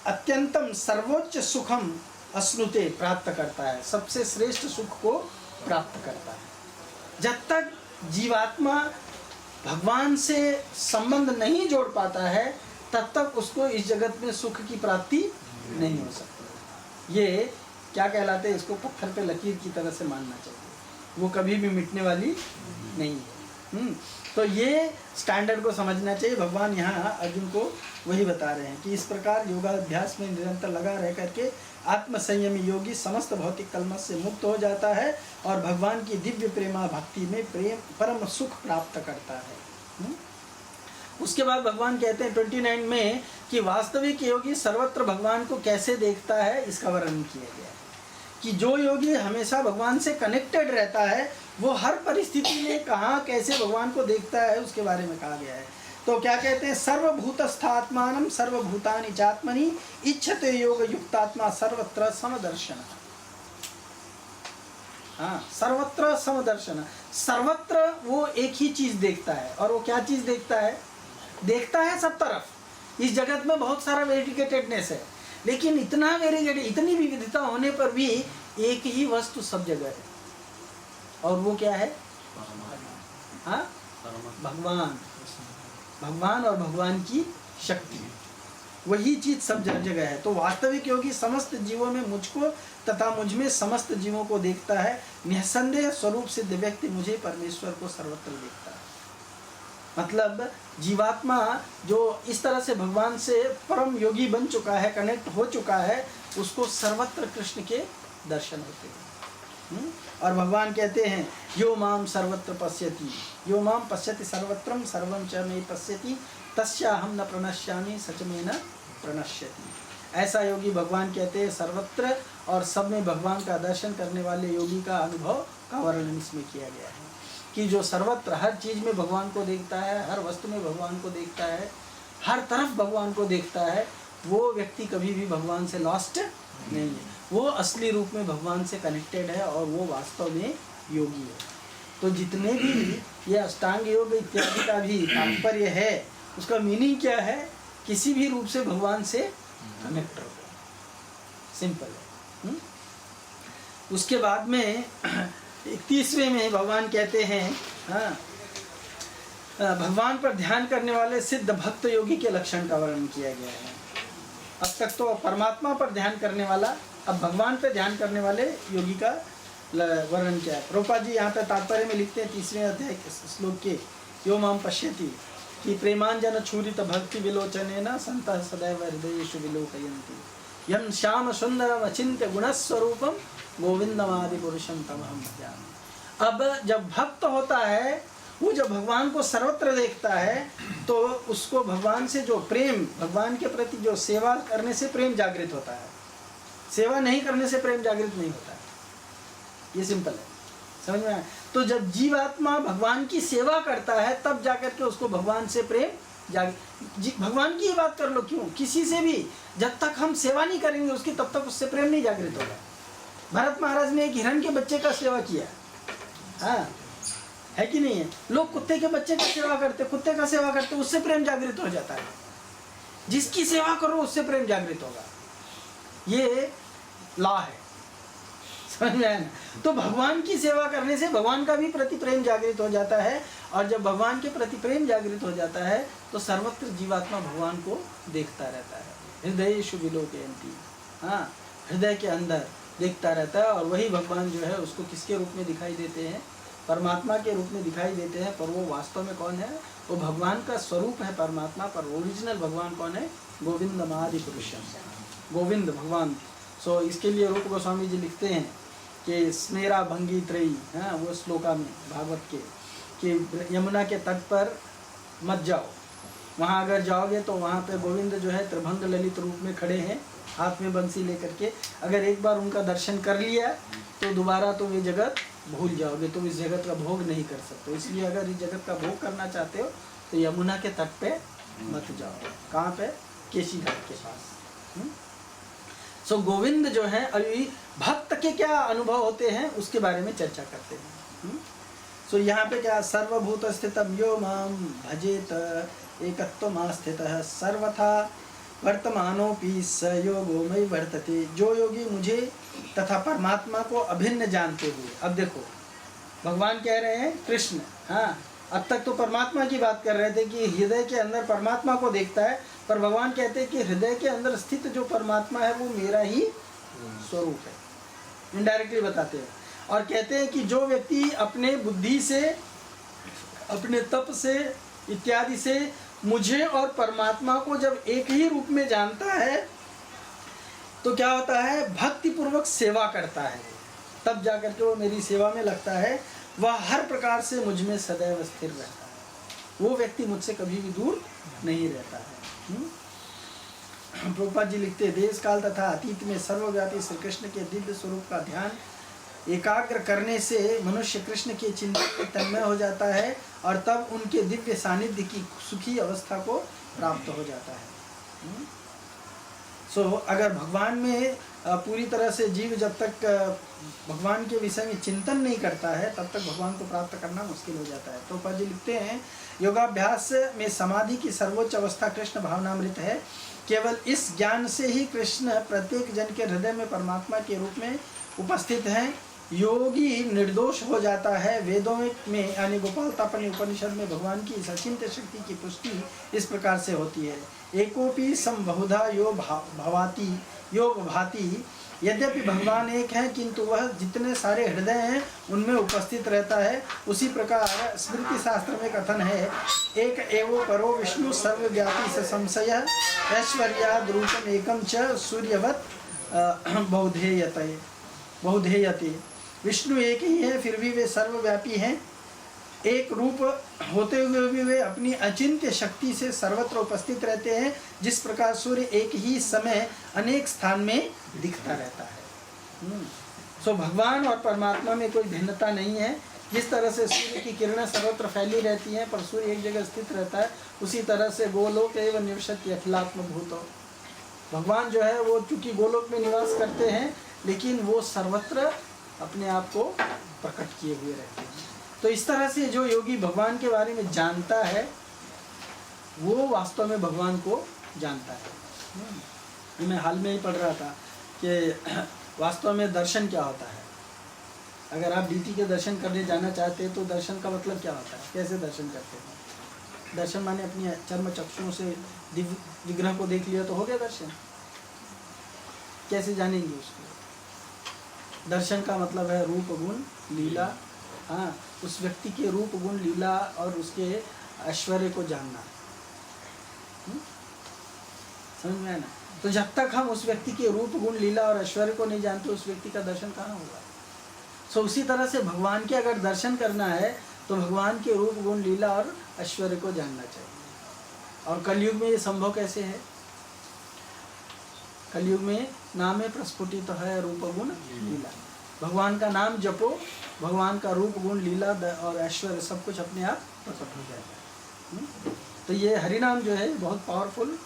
अत्यंतम सर्वोच्च सुखम अश्नुते प्राप्त करता है, सबसे श्रेष्ठ सुख को प्राप्त करता है। जब तक जीवात्मा भगवान से संबंध नहीं जोड़ पाता है, तब तक उसको इस जगत में सुख की प्राप्ति नहीं हो सकती। ये क्या कहलाते हैं, इसको पत्थर पे लकीर की तरह से मानना चाहिए, वो कभी भी मिटने वाली नहीं है। तो ये स्टैंडर्ड को समझना चाहिए। भगवान यहाँ अर्जुन को वही बता रहे हैं कि इस प्रकार योगाभ्यास में निरंतर लगा रह करके आत्मसंयमी योगी समस्त भौतिक कल्मश से मुक्त हो जाता है और भगवान की दिव्य प्रेमा भक्ति में प्रेम परम सुख प्राप्त करता है। उसके बाद भगवान कहते हैं 29 में कि वास्तविक योगी सर्वत्र भगवान को कैसे देखता है, इसका वर्णन किया गया है कि जो योगी हमेशा भगवान से कनेक्टेड रहता है, वो हर परिस्थिति में कहाँ कैसे भगवान को देखता है, उसके बारे में कहा गया है। तो क्या कहते हैं, सर्वभूतस्थात्मानं सर्वभूतानि चात्मनि इच्छते योग युक्तात्मा सर्वत्र समदर्शन। हाँ, सर्वत्र समदर्शन, सर्वत्र वो एक ही चीज देखता है। और वो क्या चीज देखता है, देखता है सब तरफ। इस जगत में बहुत सारा वेरिगेटेडनेस है, लेकिन इतना वेरिगेटेड, इतनी विविधता होने पर भी एक ही वस्तु सब जगह है, और वो क्या है, हाँ, भगवान और भगवान की शक्ति, वही चीज सब जगह है। तो वास्तविक योगी समस्त जीवों में मुझको तथा मुझ में समस्त जीवों को देखता है। निसंदेह स्वरूप सिद्ध व्यक्ति मुझे परमेश्वर को सर्वत्र देखता है। मतलब जीवात्मा जो इस तरह से भगवान से परम योगी बन चुका है, कनेक्ट हो चुका है, उसको सर्वत्र कृष्ण के दर्शन होते हैं। और भगवान कहते हैं यो माम सर्वत्र पश्यति, यो माम पश्यति सर्वत्रम सर्वं च मे पश्यति तस्याहं न प्रणश्यामि सच में न प्रणश्यति। ऐसा योगी भगवान कहते हैं सर्वत्र और सब में भगवान का दर्शन करने वाले योगी का अनुभव का वर्णन इसमें किया गया है कि जो सर्वत्र हर चीज में भगवान को देखता है, हर वस्तु में भगवान को देखता है, हर तरफ भगवान को देखता है, वो व्यक्ति कभी भी भगवान से लॉस्ट नहीं है। वो असली रूप में भगवान से कनेक्टेड है और वो वास्तव में योगी है। तो जितने भी ये अष्टांग योग इत्यादि का भी तात्पर्य है, उसका मीनिंग क्या है, किसी भी रूप से भगवान से कनेक्ट हो, सिंपल है। उसके बाद में 31वें में भगवान कहते हैं, हाँ, भगवान पर ध्यान करने वाले सिद्ध भक्त योगी के लक्षण का वर्णन किया गया है। अब तक तो परमात्मा पर ध्यान करने वाला, अब भगवान पर ध्यान करने वाले योगी का वर्णन किया है। प्रभुपाद जी यहाँ पे तात्पर्य में लिखते हैं 3वें अध्याय श्लोक के यो माम पश्यति कि प्रेमांजन छूरित भक्ति विलोचनेन संतः सदैव हृदयेषु विलोकयन्ति यं श्याम सुंदरम अचिन्त्य गुणस्वरूपम गोविंदमादि पुरुषम तमहं भजामि। अब जब भक्त होता है वो जब भगवान को सर्वत्र देखता है तो उसको भगवान से जो प्रेम, भगवान के प्रति जो सेवा करने से प्रेम जागृत होता है, सेवा नहीं करने से प्रेम जागृत नहीं होता है। ये सिंपल है, समझ में आया? तो जब जीवात्मा भगवान की सेवा करता है तब जाकर के उसको भगवान से प्रेम भगवान की ही बात कर लो, क्यों किसी से भी जब तक हम सेवा नहीं करेंगे उसकी तब तक उससे प्रेम नहीं जागृत होगा। भरत महाराज ने एक हिरण के बच्चे का सेवा किया, हाँ है कि नहीं है? लोग कुत्ते के बच्चे का सेवा करते, कुत्ते का सेवा करते, उससे प्रेम जागृत हो जाता है। जिसकी सेवा करो उससे प्रेम जागृत होगा, ये लॉ है, समझ में आया ना? तो भगवान की सेवा करने से भगवान का भी प्रति प्रेम जागृत हो जाता है, और जब भगवान के प्रति प्रेम जागृत हो जाता है तो सर्वत्र जीवात्मा भगवान को देखता रहता है। हृदयेषु विलोकयन्ति, हाँ हृदय के अंदर देखता रहता है। और वही भगवान जो है उसको किसके रूप में दिखाई देते हैं? परमात्मा के रूप में दिखाई देते हैं। पर वो वास्तव में कौन है? वो भगवान का स्वरूप है परमात्मा, पर ओरिजिनल भगवान कौन है? गोविंदमादि पुरुषम, गोविंद भगवान। सो इसके लिए रूप गोस्वामी जी लिखते हैं कि स्मेरा भंगी त्रयी, हाँ वो श्लोका में भागवत के, कि यमुना के तट पर मत जाओ, वहाँ अगर जाओगे तो वहाँ पे गोविंद जो है त्रिभंग ललित रूप में खड़े हैं, हाथ में बंसी लेकर के। अगर एक बार उनका दर्शन कर लिया तो दोबारा तुम ये जगत भूल जाओगे, तुम इस जगत का भोग नहीं कर सकते। इसलिए अगर इस जगत का भोग करना चाहते हो तो यमुना के तट पे मत जाओ। कहाँ पे? केशी घाट के पास। सो गोविंद जो है, अभी भक्त के क्या अनुभव होते हैं उसके बारे में चर्चा करते हैं। सो यहाँ पे क्या? सर्वभूत स्थितम यो माम भजेत एकत्वमास्थितः सर्वथा वर्तमानोपि स योगो मयि वर्तते। जो योगी मुझे तथा परमात्मा को अभिन्न जानते हुए, अब देखो भगवान कह रहे हैं कृष्ण, हाँ अब तक तो परमात्मा की बात कर रहे थे कि हृदय के अंदर परमात्मा को देखता है, पर भगवान कहते हैं कि हृदय के अंदर स्थित जो परमात्मा है वो मेरा ही स्वरूप है, इनडायरेक्टली बताते हैं। और कहते हैं कि जो व्यक्ति अपने बुद्धि से, अपने तप से इत्यादि से मुझे और परमात्मा को जब एक ही रूप में जानता है तो क्या होता है? भक्ति पूर्वक सेवा करता है, तब जाकर के वो मेरी सेवा में लगता है। वह हर प्रकार से मुझ में सदैव स्थिर रहता है, वो व्यक्ति मुझसे कभी भी दूर नहीं रहता है। प्रभुपाद जी लिखते हैं, देश काल तथा अतीत में सर्वव्यापी श्री कृष्ण के दिव्य स्वरूप का ध्यान एकाग्र करने से मनुष्य कृष्ण के चिंतन में तन्मय हो जाता है और तब उनके दिव्य सानिध्य की सुखी अवस्था को प्राप्त हो जाता है। सो अगर भगवान में पूरी तरह से जीव जब तक भगवान के विषय में चिंतन नहीं करता है तब तक भगवान को प्राप्त करना मुश्किल हो जाता है। तो प्रभुपाद जी लिखते हैं, योगाभ्यास में समाधि की सर्वोच्च अवस्था कृष्ण भावनामृत है। केवल इस ज्ञान से ही कृष्ण प्रत्येक जन के हृदय में परमात्मा के रूप में उपस्थित हैं। योगी निर्दोष हो जाता है। वेदों में यानी गोपालतापनी उपनिषद में भगवान की सचिंत्य शक्ति की पुष्टि इस प्रकार से होती है, एकोपि समबहुधा योग भाति। यद्यपि भगवान एक है किंतु वह जितने सारे हृदय हैं उनमें उपस्थित रहता है। उसी प्रकार स्मृति शास्त्र में कथन है, एक एवो परो विष्णु सर्वव्यापी स संशय ऐश्वर्याद् रूपम एकम च सूर्यवत् बहुधेयते। विष्णु एक ही है फिर भी वे सर्वव्यापी हैं, एक रूप होते हुए भी वे अपनी अचिंत्य शक्ति से सर्वत्र उपस्थित रहते हैं। जिस प्रकार सूर्य एक ही समय अनेक स्थान में दिखता रहता है। सो भगवान और परमात्मा में कोई भिन्नता नहीं है। जिस तरह से सूर्य की किरणें सर्वत्र फैली रहती हैं पर सूर्य एक जगह स्थित रहता है, उसी तरह से गोलोक एवं निवसति अखिलात्म भूतो। भगवान जो है वो चूंकि गोलोक में निवास करते हैं लेकिन वो सर्वत्र अपने आप को प्रकट किए हुए रहते हैं। तो इस तरह से जो योगी भगवान के बारे में जानता है वो वास्तव में भगवान को जानता है। मैं हाल में ही पढ़ रहा था कि वास्तव में दर्शन क्या होता है। अगर आप डीटी के दर्शन करने जाना चाहते हैं तो दर्शन का मतलब क्या होता है, कैसे दर्शन करते हैं? दर्शन माने अपनी चर्म चक्षुओं से दिव्य विग्रह को देख लिया तो हो गया दर्शन। कैसे जानेंगे उसको? दर्शन का मतलब है रूप गुण लीला, हाँ उस व्यक्ति के रूप गुण लीला और उसके ऐश्वर्य को जानना। समझ में आया ना? तो जब तक हम उस व्यक्ति के रूप गुण लीला और ऐश्वर्य को नहीं जानते उस व्यक्ति का दर्शन कहाँ होगा? सो उसी तरह से भगवान के अगर दर्शन करना है तो भगवान के रूप गुण लीला और ऐश्वर्य को जानना चाहिए। और कलयुग में ये संभव कैसे है? कलयुग में नाम में प्रस्फुटित है रूप गुण लीला। भगवान का नाम जपो, भगवान का रूप गुण लीला और ऐश्वर्य सब कुछ अपने आप प्रकट हो जाएगा। तो ये हरिनाम जो है बहुत पावरफुल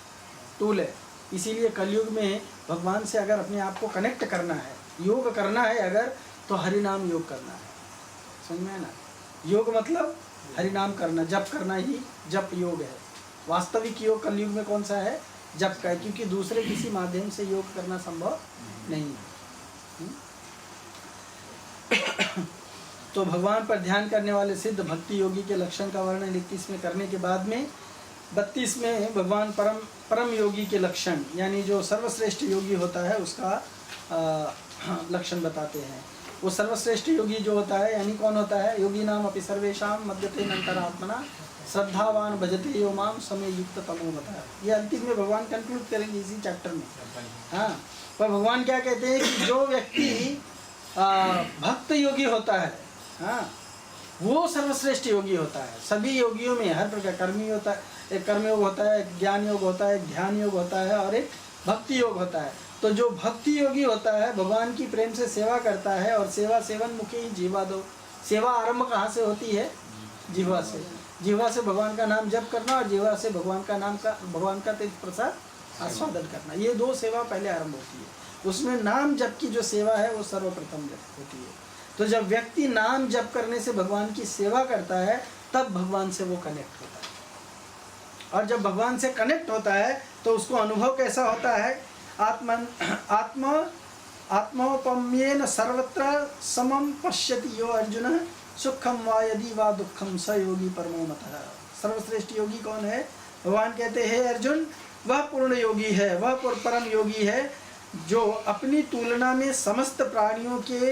टूल है। इसीलिए कलयुग में भगवान से अगर अपने आप को कनेक्ट करना है, योग करना है अगर, तो हरिनाम योग करना है। समझ में है ना? योग मतलब हरिनाम करना, जप करना ही जप योग है। वास्तविक योग कलयुग में कौन सा है? जप का है, क्योंकि दूसरे किसी माध्यम से योग करना संभव नहीं है। तो भगवान पर ध्यान करने वाले सिद्ध भक्ति योगी के लक्षण का वर्णन 31 में करने के बाद में 32 में भगवान परम योगी के लक्षण, यानी जो सर्वश्रेष्ठ योगी होता है उसका लक्षण बताते हैं। वो सर्वश्रेष्ठ योगी जो होता है यानी कौन होता है? योगी नाम अपि सर्वेषां मध्यते अंतरात्मना श्रद्धावान भजते यो माम समय युक्त तमो बताया। ये अंतिम में भगवान कंक्लूड करेंगे इसी चैप्टर में। हाँ, पर भगवान क्या कहते हैं कि जो व्यक्ति भक्त योगी होता है, हाँ, वो सर्वश्रेष्ठ योगी होता है। सभी योगियों में हर प्रकार कर्मी होता है, एक कर्मयोग होता है, एक ज्ञान योग होता है, एक ध्यान योग होता है और एक भक्ति योग होता है। तो जो भक्ति योगी होता है भगवान की प्रेम से सेवा करता है, और सेवा सेवन मुखे ही जीवा दो। सेवा आरंभ कहाँ से होती है? जीवा से। जीवा से भगवान का नाम जप करना और जीवा से भगवान का तीर्थ प्रसाद आस्वादन करना, ये दो सेवा पहले आरंभ होती है। उसमें नाम जप की जो सेवा है वो सर्वप्रथम होती है। तो जब व्यक्ति नाम जप करने से भगवान की सेवा करता है तब भगवान से वो कनेक्ट होता है। और जब भगवान से कनेक्ट होता है तो उसको अनुभव कैसा होता है? आत्मोपम्येन सर्वत्र समम पश्यति यो अर्जुन सुखम वा यदि वा दुखम स योगी परमो मतः। सर्वश्रेष्ठ योगी कौन है? भगवान कहते हैं अर्जुन, वह पूर्ण योगी है, वह परम योगी है जो अपनी तुलना में समस्त प्राणियों के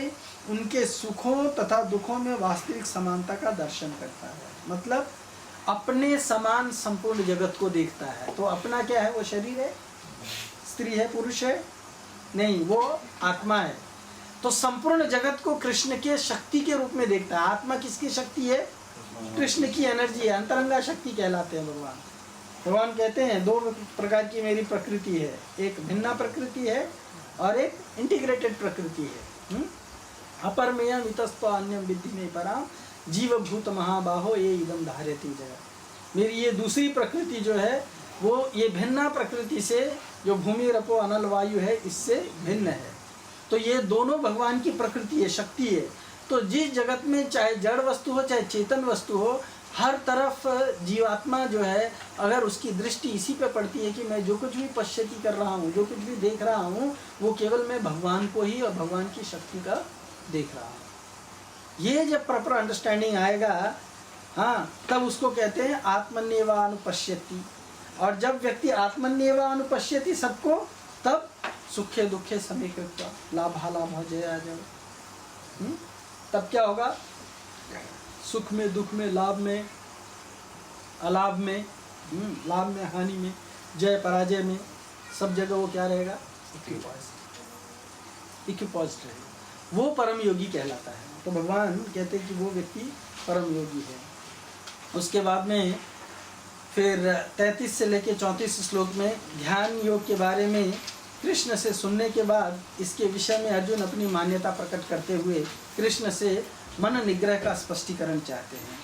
उनके सुखों तथा दुखों में वास्तविक समानता का दर्शन करता है। मतलब अपने समान संपूर्ण जगत को देखता है। तो अपना क्या है? वो शरीर है, स्त्री है, पुरुष है? नहीं, वो आत्मा है। तो संपूर्ण जगत को कृष्ण के शक्ति के रूप में देखता है। आत्मा किसकी शक्ति है? कृष्ण की एनर्जी है, अंतरंगा शक्ति कहलाते हैं भगवान। भगवान कहते हैं दो प्रकार की मेरी प्रकृति है, एक भिन्ना प्रकृति है और एक इंटीग्रेटेड प्रकृति है। अपरमेयम इतस्तो अन्यम विद्धि में पराम जीव भूत महाबाहो ये इदम धार्यति जगत। मेरी ये दूसरी प्रकृति जो है वो ये भिन्ना प्रकृति से, जो भूमि रपो अनल वायु है, इससे भिन्न है। तो ये दोनों भगवान की प्रकृति है, शक्ति है। तो जिस जगत में चाहे जड़ वस्तु हो चाहे चेतन वस्तु हो, हर तरफ जीवात्मा जो है अगर उसकी दृष्टि इसी पे पड़ती है कि मैं जो कुछ भी पश्यति कर रहा हूँ, जो कुछ भी देख रहा हूँ, वो केवल मैं भगवान को ही और भगवान की शक्ति का देख रहा हूँ। ये जब प्रॉपर अंडरस्टैंडिंग आएगा, हाँ, तब उसको कहते हैं आत्मन्येवानुपश्यति। और जब व्यक्ति आत्मन्येवानुपश्यति सबको, तब सुखे दुखे समीकृत्वा लाभालाभ जया जय। तब क्या होगा? सुख में, दुख में, लाभ में, अलाभ में, लाभ में, हानि में, जय पराजय में, सब जगह वो क्या रहेगा? इक्विपॉइज्ड रहेगा। वो परम योगी कहलाता है। तो भगवान कहते हैं कि वो व्यक्ति परम योगी है। उसके बाद में फिर 33 से लेके 34 श्लोक में ध्यान योग के बारे में कृष्ण से सुनने के बाद इसके विषय में अर्जुन अपनी मान्यता प्रकट करते हुए कृष्ण से मन निग्रह का स्पष्टीकरण चाहते हैं।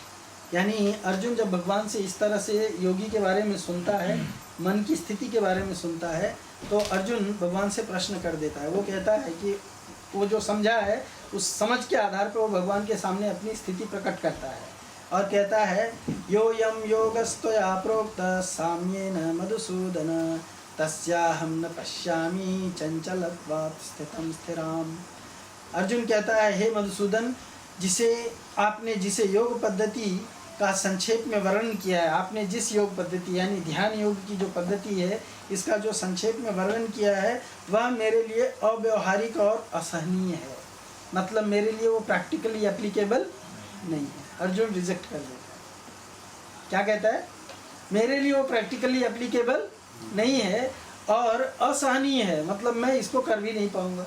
यानी अर्जुन जब भगवान से इस तरह से योगी के बारे में सुनता है, मन की स्थिति के बारे में सुनता है, तो अर्जुन भगवान से प्रश्न कर देता है। वो कहता है कि वो जो समझा है उस समझ के आधार पर वो भगवान के सामने अपनी स्थिति प्रकट करता है और कहता है यो यम योगस्तया प्रोक्त साम्येन मधुसूदन तस्याहं न पश्यामि चंचलत्वात् स्थितं स्थिराम। अर्जुन कहता है, हे मधुसूदन, जिसे योग पद्धति का संक्षेप में वर्णन किया है, आपने जिस योग पद्धति यानी ध्यान योग की जो पद्धति है, इसका जो संक्षेप में वर्णन किया है, वह मेरे लिए अव्यवहारिक और असहनीय है। मतलब मेरे लिए वो प्रैक्टिकली एप्लीकेबल नहीं है। अर्जुन रिजेक्ट कर देता है। क्या कहता है? मेरे लिए वो प्रैक्टिकली एप्लीकेबल नहीं है और असहनीय है, मतलब मैं इसको कर भी नहीं पाऊंगा,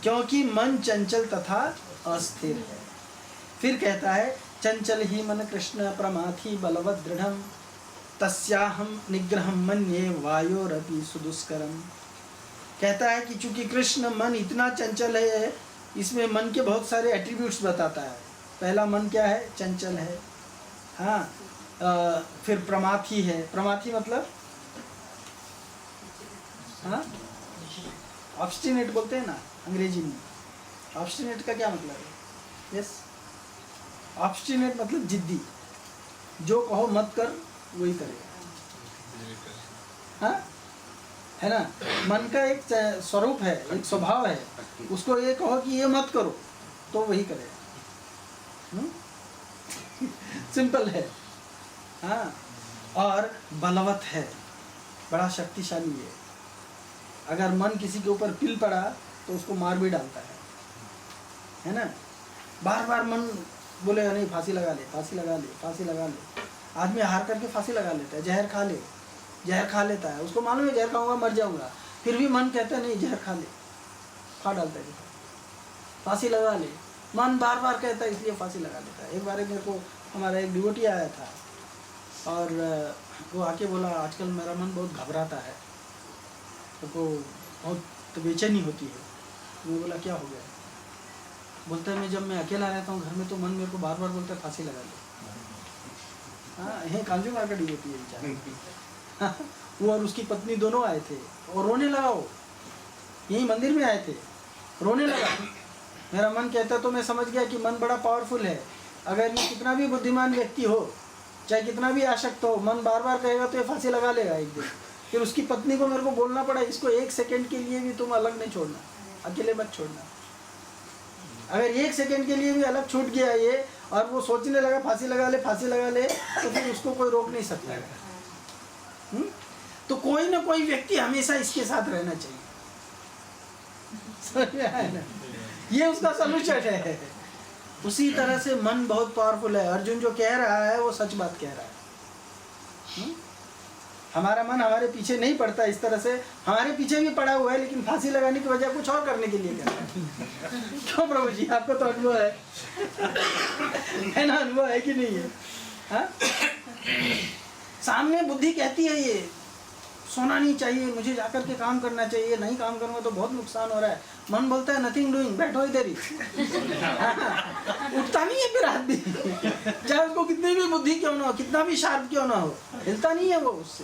क्योंकि मन चंचल तथा अस्थिर है। फिर कहता है चंचल ही मन कृष्ण प्रमाथि बलवद दृढ़ तस्याहम निग्रहम मन्ये वायोरपि सुदुष्करम। कहता है कि चूंकि कृष्ण मन इतना चंचल है, इसमें मन के बहुत सारे एट्रीब्यूट्स बताता है। पहला मन क्या है? चंचल है। हाँ, फिर प्रमाथी है। प्रमाथी मतलब हाँ ऑब्स्टिनेट बोलते हैं ना अंग्रेजी में। ऑब्स्टिनेट का क्या मतलब है? यस, ऑब्स्टिनेट मतलब जिद्दी, जो कहो मत कर वही करेगा। हाँ है ना, मन का एक स्वरूप है, एक स्वभाव है, उसको ये कहो कि ये मत करो तो वही करेगा। सिंपल है। हाँ, और बलवत है, बड़ा शक्तिशाली है। अगर मन किसी के ऊपर पिल पड़ा तो उसको मार भी डालता है ना। बार बार मन बोलेगा नहीं फांसी लगा ले, फांसी लगा ले, फांसी लगा ले। आदमी हार करके फांसी लगा लेता है, जहर खा ले, जहर खा लेता है, उसको मालूम है जहर खाऊंगा मर जाऊंगा, फिर भी मन कहता है नहीं जहर खा ले, खा डालता है, फांसी लगा ले। मन बार बार कहता है इसलिए फांसी लगा लेता है। एक बार मेरे को हमारा एक डिवोटी आया था और वो आके बोला आजकल मेरा मन बहुत घबराता है, तो बहुत बेचैनी होती है। मैं बोला क्या हो गया? बोलता है मैं जब मैं अकेला रहता हूँ घर में तो मन मेरे को बार बार बोलता है फांसी लगा ले। हाँ, यही कांजू मार्केट डिवोटी है बेचारा। वो और उसकी पत्नी दोनों आए थे और रोने लगा। वो यही मंदिर में आए थे, रोने लगा। मेरा मन कहता तो मैं समझ गया कि मन बड़ा पावरफुल है। अगर ये कितना भी बुद्धिमान व्यक्ति हो, चाहे कितना भी आसक्त हो, मन बार बार कहेगा तो ये फांसी लगा लेगा एक दिन। फिर उसकी पत्नी को मेरे को बोलना पड़ा इसको 1 सेकंड के लिए भी तुम अलग नहीं छोड़ना, अकेले मत छोड़ना। अगर 1 सेकंड के लिए भी अलग छूट गया ये और वो सोचने लगा फांसी लगा ले, फांसी लगा ले, तो फिर उसको कोई रोक नहीं सकता है। तो कोई ना कोई व्यक्ति हमेशा इसके साथ रहना चाहिए। समझ में आया ना? ये उसका सॉल्यूशन है। उसी तरह से मन बहुत पावरफुल है। अर्जुन जो कह रहा है वो सच बात कह रहा है। हमारा मन हमारे पीछे नहीं पड़ता इस तरह से, हमारे पीछे भी पड़ा हुआ है लेकिन फांसी लगाने की वजह कुछ और करने के लिए कर रहा है। क्यों प्रभु जी, आपको तो अनुभव है ना? अनुभव है कि नहीं है? हाँ? सामने बुद्धि कहती है ये सोना नहीं चाहिए, मुझे जाकर के काम करना चाहिए, नहीं काम करूंगा तो बहुत नुकसान हो रहा है। मन बोलता है नथिंग डूइंग, बैठो इधर ही। उठता नहीं है फिर आदमी, चाहे उसको कितनी भी बुद्धि क्यों ना हो, कितना भी शार्प क्यों ना हो, हिलता नहीं है वो उससे।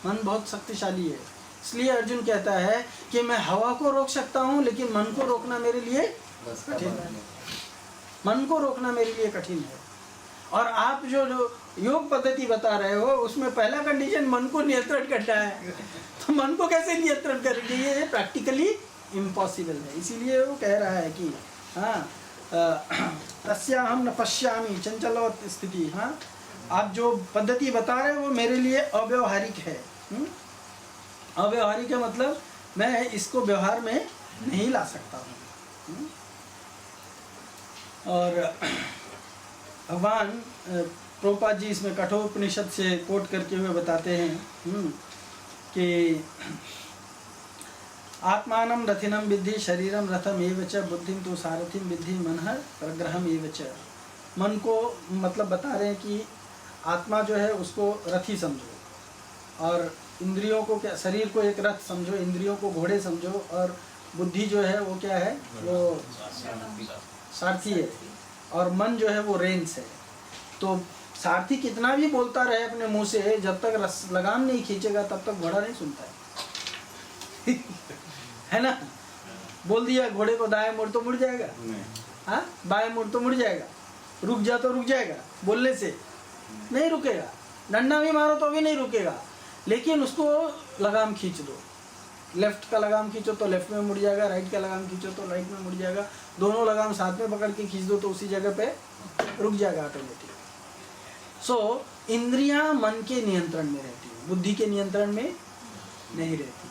मन बहुत शक्तिशाली है। इसलिए अर्जुन कहता है कि मैं हवा को रोक सकता हूँ लेकिन मन को रोकना मेरे लिए कठिन है। मन को रोकना मेरे लिए कठिन है। और आप जो योग पद्धति बता रहे हो उसमें पहला कंडीशन मन को नियंत्रण करना है, तो मन को कैसे नियंत्रण करेंगे? ये प्रैक्टिकली इम्पॉसिबल है। इसीलिए वो कह रहा है कि हाँ तस्याहम न पश्यामि चंचलवत स्थिति। हाँ, आप जो पद्धति बता रहे हो वो मेरे लिए अव्यवहारिक है। अव्यवहारिक है मतलब मैं इसको व्यवहार में नहीं ला सकता हूँ। और भगवान प्रभुपाद जी इसमें कठोपनिषद से कोट करके हुए बताते हैं कि आत्मानं रथिनं विद्धि शरीरम रथम एव च बुद्धिं तु सारथिं विद्धि मनः प्रग्रहम एव च। मन को मतलब बता रहे हैं कि आत्मा जो है उसको रथी समझो और इंद्रियों को क्या, शरीर को एक रथ समझो, इंद्रियों को घोड़े समझो, और बुद्धि जो है वो क्या है, वो सारथी है, और मन जो है वो रेंस है। तो सारथी कितना भी बोलता रहे अपने मुंह से, जब तक लगाम नहीं खींचेगा तब तक घोड़ा नहीं सुनता है। है ना? बोल दिया घोड़े को दाएं मुड़ तो मुड़ जाएगा, हाँ बाएं मुड़ तो मुड़ जाएगा, रुक जा तो रुक जाएगा, बोलने से नहीं रुकेगा, डंडा भी मारो तो भी नहीं रुकेगा। लेकिन उसको लगाम खींच दो, लेफ्ट का लगाम खींचो तो लेफ्ट में मुड़ जाएगा, राइट का लगाम खींचो तो राइट में मुड़ जाएगा, दोनों लगाम साथ में पकड़ के खींच दो तो उसी जगह पे रुक जाएगा ऑटोमेटिक। सो इंद्रियां मन के नियंत्रण में रहती है, बुद्धि के नियंत्रण में नहीं रहती,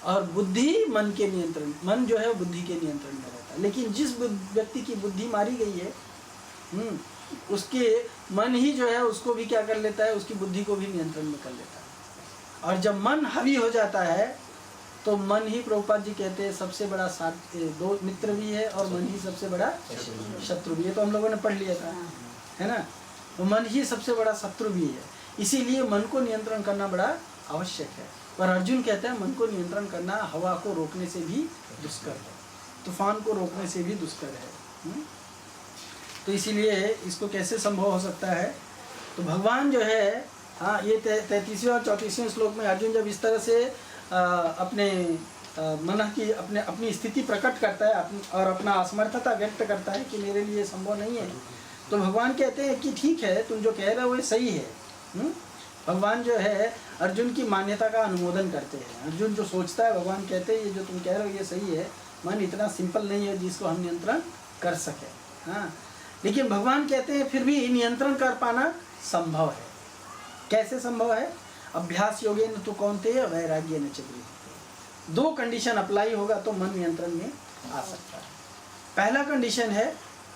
और बुद्धि मन के नियंत्रण, मन जो है बुद्धि के नियंत्रण में रहता है। लेकिन जिस व्यक्ति की बुद्धि मारी गई है उसके मन ही जो है उसको भी क्या कर लेता है, उसकी बुद्धि को भी नियंत्रण में कर लेता है। और जब मन हावी हो जाता है तो मन ही प्रभुपाद जी कहते हैं सबसे बड़ा साथ, दो मित्र भी है और मन ही सबसे बड़ा शत्रु भी है। तो हम लोगों ने पढ़ लिया था, है ना। तो मन ही सबसे बड़ा शत्रु भी है, इसीलिए मन को नियंत्रण करना बड़ा आवश्यक है। पर अर्जुन कहते हैं मन को नियंत्रण करना हवा को रोकने से भी दुष्कर है, तूफान को रोकने से भी दुष्कर है। तो इसीलिए इसको कैसे संभव हो सकता है? तो भगवान जो है, हाँ, ये 33वें और 34वें श्लोक में अर्जुन जब इस तरह से अपने मन की अपनी स्थिति प्रकट करता है और अपना असमर्थता व्यक्त करता है कि मेरे लिए संभव नहीं है, तो भगवान कहते हैं कि ठीक है, तुम जो कह रहे हो वो सही है। भगवान जो है अर्जुन की मान्यता का अनुमोदन करते हैं। अर्जुन जो सोचता है, भगवान कहते हैं ये जो तुम कह रहे हो ये सही है, मन इतना सिंपल नहीं है जिसको हम नियंत्रण कर सके। हाँ, लेकिन भगवान कहते हैं फिर भी नियंत्रण कर पाना संभव है। कैसे संभव है? अभ्यास योगेन तो कौन्तेय वैराग्येन च गृह्यते। दो कंडीशन अप्लाई होगा तो मन नियंत्रण में आ सकता है। पहला कंडीशन है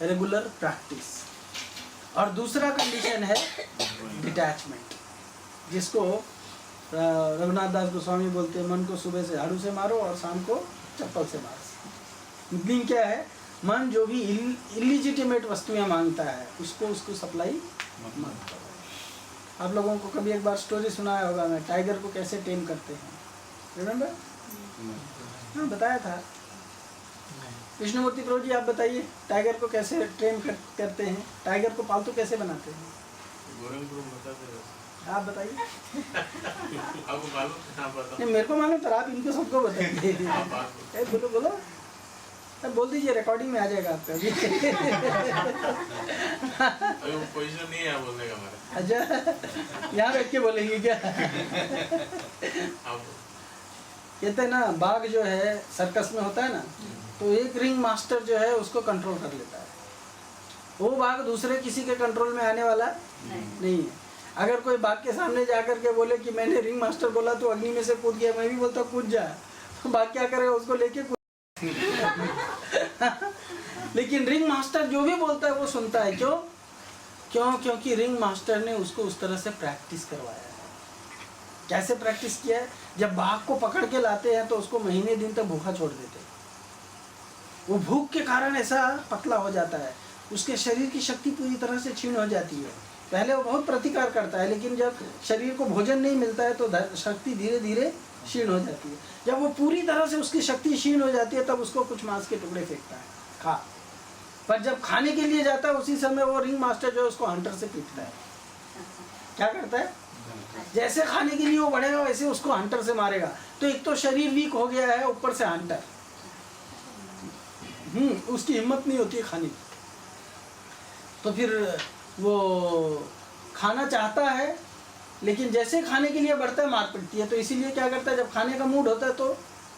रेगुलर प्रैक्टिस और दूसरा कंडीशन है डिटैचमेंट, जिसको रघुनाथ दास गोस्वामी बोलते हैं मन को सुबह से झाड़ू से मारो और शाम को चप्पल से मारो। मीनिंग क्या है? मन जो भी इलिजिटिमेट वस्तुएं मांगता है उसको सप्लाई मत करो। आप लोगों को कभी एक बार स्टोरी सुनाया होगा मैं, टाइगर को कैसे टेम करते हैं, रिमेंबर? हाँ, बताया था। विष्णुमूर्ति प्रभु जी आप बताइए, टाइगर को कैसे ट्रेन करते हैं, टाइगर को पालतू कैसे बनाते हैं? आप बताइए। नहीं, मेरे को मालूम तो आप इनको सबको बताइए। बोलो बोलो, अब बोल दीजिए, रिकॉर्डिंग में आ जाएगा आपका भी। अभी वो पोजीशन नहीं है बोलने का हमारा। अच्छा, यहाँ बैठ के बोलेंगे क्या? कहते हैं ना, बाघ जो है सर्कस में होता है ना, तो एक रिंग मास्टर जो है उसको कंट्रोल कर लेता है। वो बाघ दूसरे किसी के कंट्रोल में आने वाला नहीं है। अगर कोई बाघ के सामने जाकर के बोले कि मैंने रिंग मास्टर बोला तो अग्नि में से कूद गया, मैं भी बोलता कूद जा, तो बाघ क्या करेगा? उसको लेके लेकिन रिंग मास्टर जो भी बोलता है वो सुनता है। क्योंकि रिंग मास्टर ने उसको उस तरह से प्रैक्टिस करवाया है। कैसे प्रैक्टिस किया है? जब बाघ को पकड़ के लाते हैं तो उसको महीने दिन तक भूखा छोड़ देते हैं। वो भूख के कारण ऐसा पतला हो जाता है, उसके शरीर की शक्ति पूरी तरह से क्षीण हो जाती है। पहले वो बहुत प्रतिकार करता है, लेकिन जब शरीर को भोजन नहीं मिलता है तो शक्ति धीरे धीरे क्षीण हो जाती है। जब वो पूरी तरह से उसकी शक्ति क्षीण हो जाती है तब उसको कुछ मांस के टुकड़े फेंकता है, खा। पर जब खाने के लिए जाता है उसी समय वो रिंग मास्टर जो है उसको हंटर से पीटता है। क्या करता है? जैसे खाने के लिए वो बढ़ेगा वैसे उसको हंटर से मारेगा। तो एक तो शरीर वीक हो गया है, ऊपर से हंटर, उसकी हिम्मत नहीं होती है खाने की। तो फिर वो खाना चाहता है, लेकिन जैसे खाने के लिए बढ़ता है मार पड़ती है। तो इसीलिए क्या करता है, जब खाने का मूड होता है तो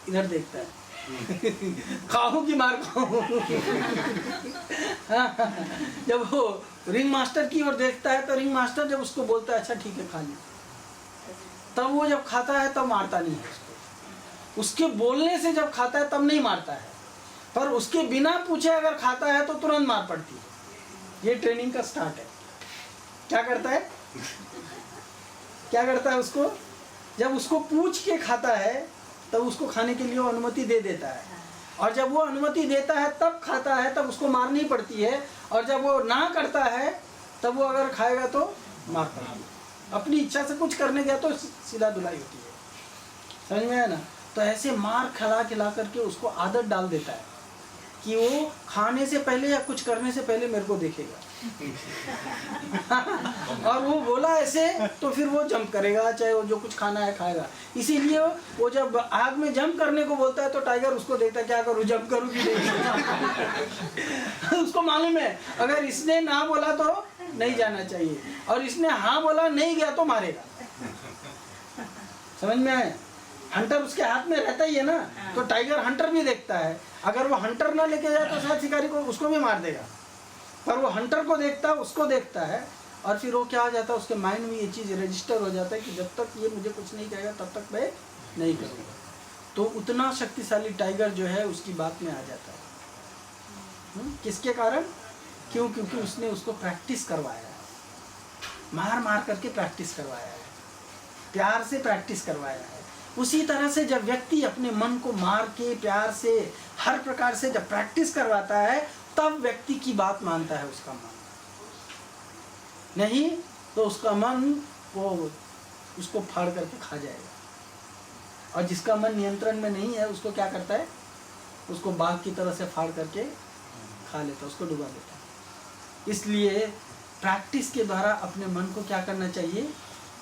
इधर देखता है, खाऊं कि मार खाऊं। जब वो रिंग मास्टर की ओर देखता है तो रिंग मास्टर जब उसको बोलता है अच्छा ठीक है खा ले, तब वो जब खाता है तब मारता नहीं है उसको। उसके बोलने से जब खाता है तब नहीं मारता है, पर उसके बिना पूछे अगर खाता है तो तुरंत मार पड़ती है। ये ट्रेनिंग का स्टार्ट है। क्या करता है? क्या करता है उसको? जब उसको पूछ के खाता है तब उसको खाने के लिए वो अनुमति दे देता है, और जब वो अनुमति देता है तब खाता है, तब उसको मारनी पड़ती है। और जब वो ना करता है तब वो अगर खाएगा तो मार पड़ती है। अपनी इच्छा से कुछ करने गया तो सीधा धुलाई होती है। समझ में आया ना? तो ऐसे मार खिला करके उसको आदत डाल देता है कि वो खाने से पहले या कुछ करने से पहले मेरे को देखेगा। और वो बोला ऐसे तो फिर वो जंप करेगा, चाहे वो जो कुछ खाना है खाएगा। इसीलिए वो जब आग में जंप करने को बोलता है तो टाइगर उसको देखता है क्या करूँ, जंप करूँ कि नहीं। उसको मालूम है अगर इसने ना बोला तो नहीं जाना चाहिए, और इसने हाँ बोला नहीं गया तो मारेगा। समझ में आए? हंटर उसके हाथ में रहता ही है ना, तो टाइगर हंटर भी देखता है। अगर वो हंटर ना लेके जाए तो शायद शिकारी को उसको भी मार देगा, पर वो हंटर को देखता है, उसको देखता है, और फिर वो क्या आ जाता है उसके माइंड में ये चीज़ रजिस्टर हो जाता है कि जब तक ये मुझे कुछ नहीं कहेगा तब तक मैं नहीं करूँगा। तो उतना शक्तिशाली टाइगर जो है उसकी बात में आ जाता है। किसके कारण? क्योंकि उसने उसको प्रैक्टिस करवाया है, मार मार करके प्रैक्टिस करवाया है, प्यार से प्रैक्टिस करवाया है। उसी तरह से जब व्यक्ति अपने मन को मार के प्यार से हर प्रकार से जब प्रैक्टिस करवाता है, तब व्यक्ति की बात मानता है उसका मन। नहीं तो उसका मन वो उसको फाड़ करके खा जाएगा। और जिसका मन नियंत्रण में नहीं है उसको क्या करता है, उसको बाघ की तरह से फाड़ करके खा लेता है, उसको डुबा देता है। इसलिए प्रैक्टिस के द्वारा अपने मन को क्या करना चाहिए,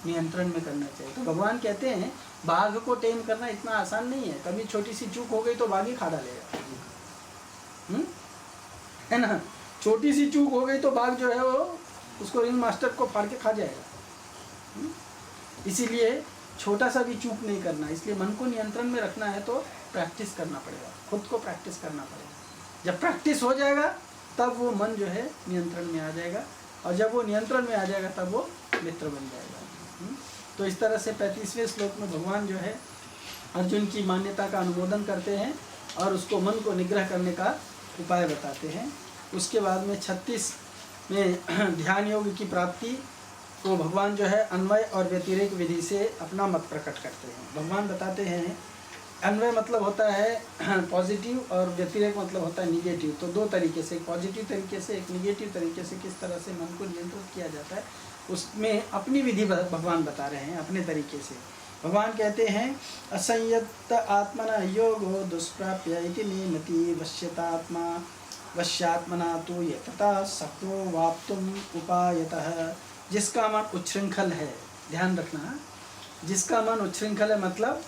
नियंत्रण में करना चाहिए। तो भगवान कहते हैं बाघ को टेम करना इतना आसान नहीं है। कभी छोटी सी चूक हो गई तो बाघ ही खा डालेगा, है ना। छोटी सी चूक हो गई तो बाघ जो है वो उसको रिंग मास्टर को फाड़ के खा जाएगा। इसीलिए छोटा सा भी चूक नहीं करना। इसलिए मन को नियंत्रण में रखना है तो प्रैक्टिस करना पड़ेगा, खुद को प्रैक्टिस करना पड़ेगा। जब प्रैक्टिस हो जाएगा तब वो मन जो है नियंत्रण में आ जाएगा, और जब वो नियंत्रण में आ जाएगा तब वो मित्र बन जाएगा। तो इस तरह से 35वें श्लोक में भगवान जो है अर्जुन की मान्यता का अनुमोदन करते हैं और उसको मन को निग्रह करने का उपाय बताते हैं। उसके बाद में 36 में ध्यान योग की प्राप्ति को भगवान जो है अन्वय और व्यतिरेक विधि से अपना मत प्रकट करते हैं। भगवान बताते हैं अन्वय मतलब होता है पॉजिटिव और व्यतिरेक मतलब होता है निगेटिव। तो दो तरीके से, एक पॉजिटिव तरीके से एक निगेटिव तरीके से किस तरह से मन को नियंत्रित किया जाता है, उसमें अपनी विधि भगवान बता रहे हैं अपने तरीके से। भगवान कहते हैं असंयत आत्मना योगो दुष्प्राप्य इति नियमति वश्यतात्मा वश्यात्मना तो यतता शक्तो वाप्तुम उपायतः। जिसका मन उच्छृंखल है, ध्यान रखना, जिसका मन उच्छृंखल है मतलब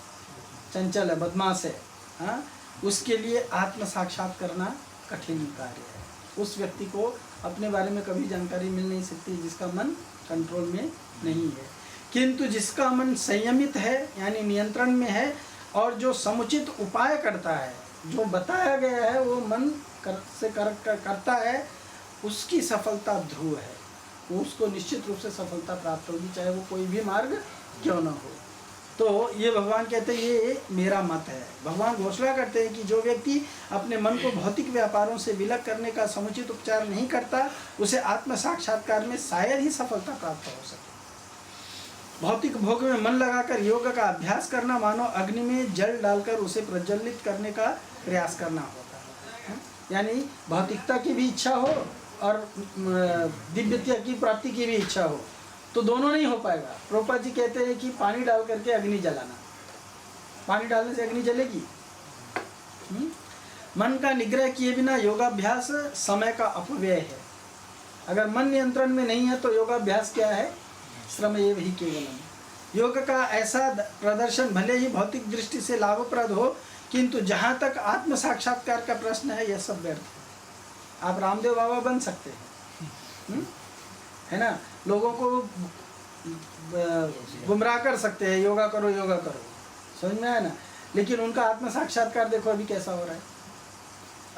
चंचल है, बदमाश है, हाँ, उसके लिए आत्म साक्षात करना कठिन कार्य है। उस व्यक्ति को अपने बारे में कभी जानकारी मिल नहीं सकती जिसका मन कंट्रोल में नहीं है। किंतु जिसका मन संयमित है यानी नियंत्रण में है और जो समुचित उपाय करता है, जो बताया गया है वो मन करता है, उसकी सफलता ध्रुव है। उसको निश्चित रूप से सफलता प्राप्त होगी, चाहे वो कोई भी मार्ग क्यों न हो। तो ये भगवान कहते हैं ये मेरा मत है। भगवान घोषणा करते हैं कि जो व्यक्ति अपने मन को भौतिक व्यापारों से विलग करने का समुचित उपचार नहीं करता, उसे आत्म साक्षात्कार में शायद ही सफलता प्राप्त हो सके। भौतिक भोग में मन लगाकर योग का अभ्यास करना मानो अग्नि में जल डालकर उसे प्रज्वलित करने का प्रयास करना होता है। यानी भौतिकता की भी इच्छा हो और दिव्यता की प्राप्ति की भी इच्छा हो, तो दोनों नहीं हो पाएगा। प्रभुपाद जी कहते हैं कि पानी डाल करके अग्नि जलाना, पानी डालने से अग्नि जलेगी। मन का निग्रह किए बिना योगाभ्यास समय का अपव्यय है। अगर मन नियंत्रण में नहीं है तो योगाभ्यास क्या है, श्रम एव ही केवलम। योग का ऐसा प्रदर्शन भले ही भौतिक दृष्टि से लाभप्रद हो, किंतु जहाँ तक आत्म साक्षात्कार का प्रश्न है यह सब व्यर्थ है। आप रामदेव बाबा बन सकते हैं, है ना, लोगों को गुमराह कर सकते हैं, योगा करो योगा करो, समझ में आया ना। लेकिन उनका आत्म साक्षात्कार देखो अभी कैसा हो रहा है,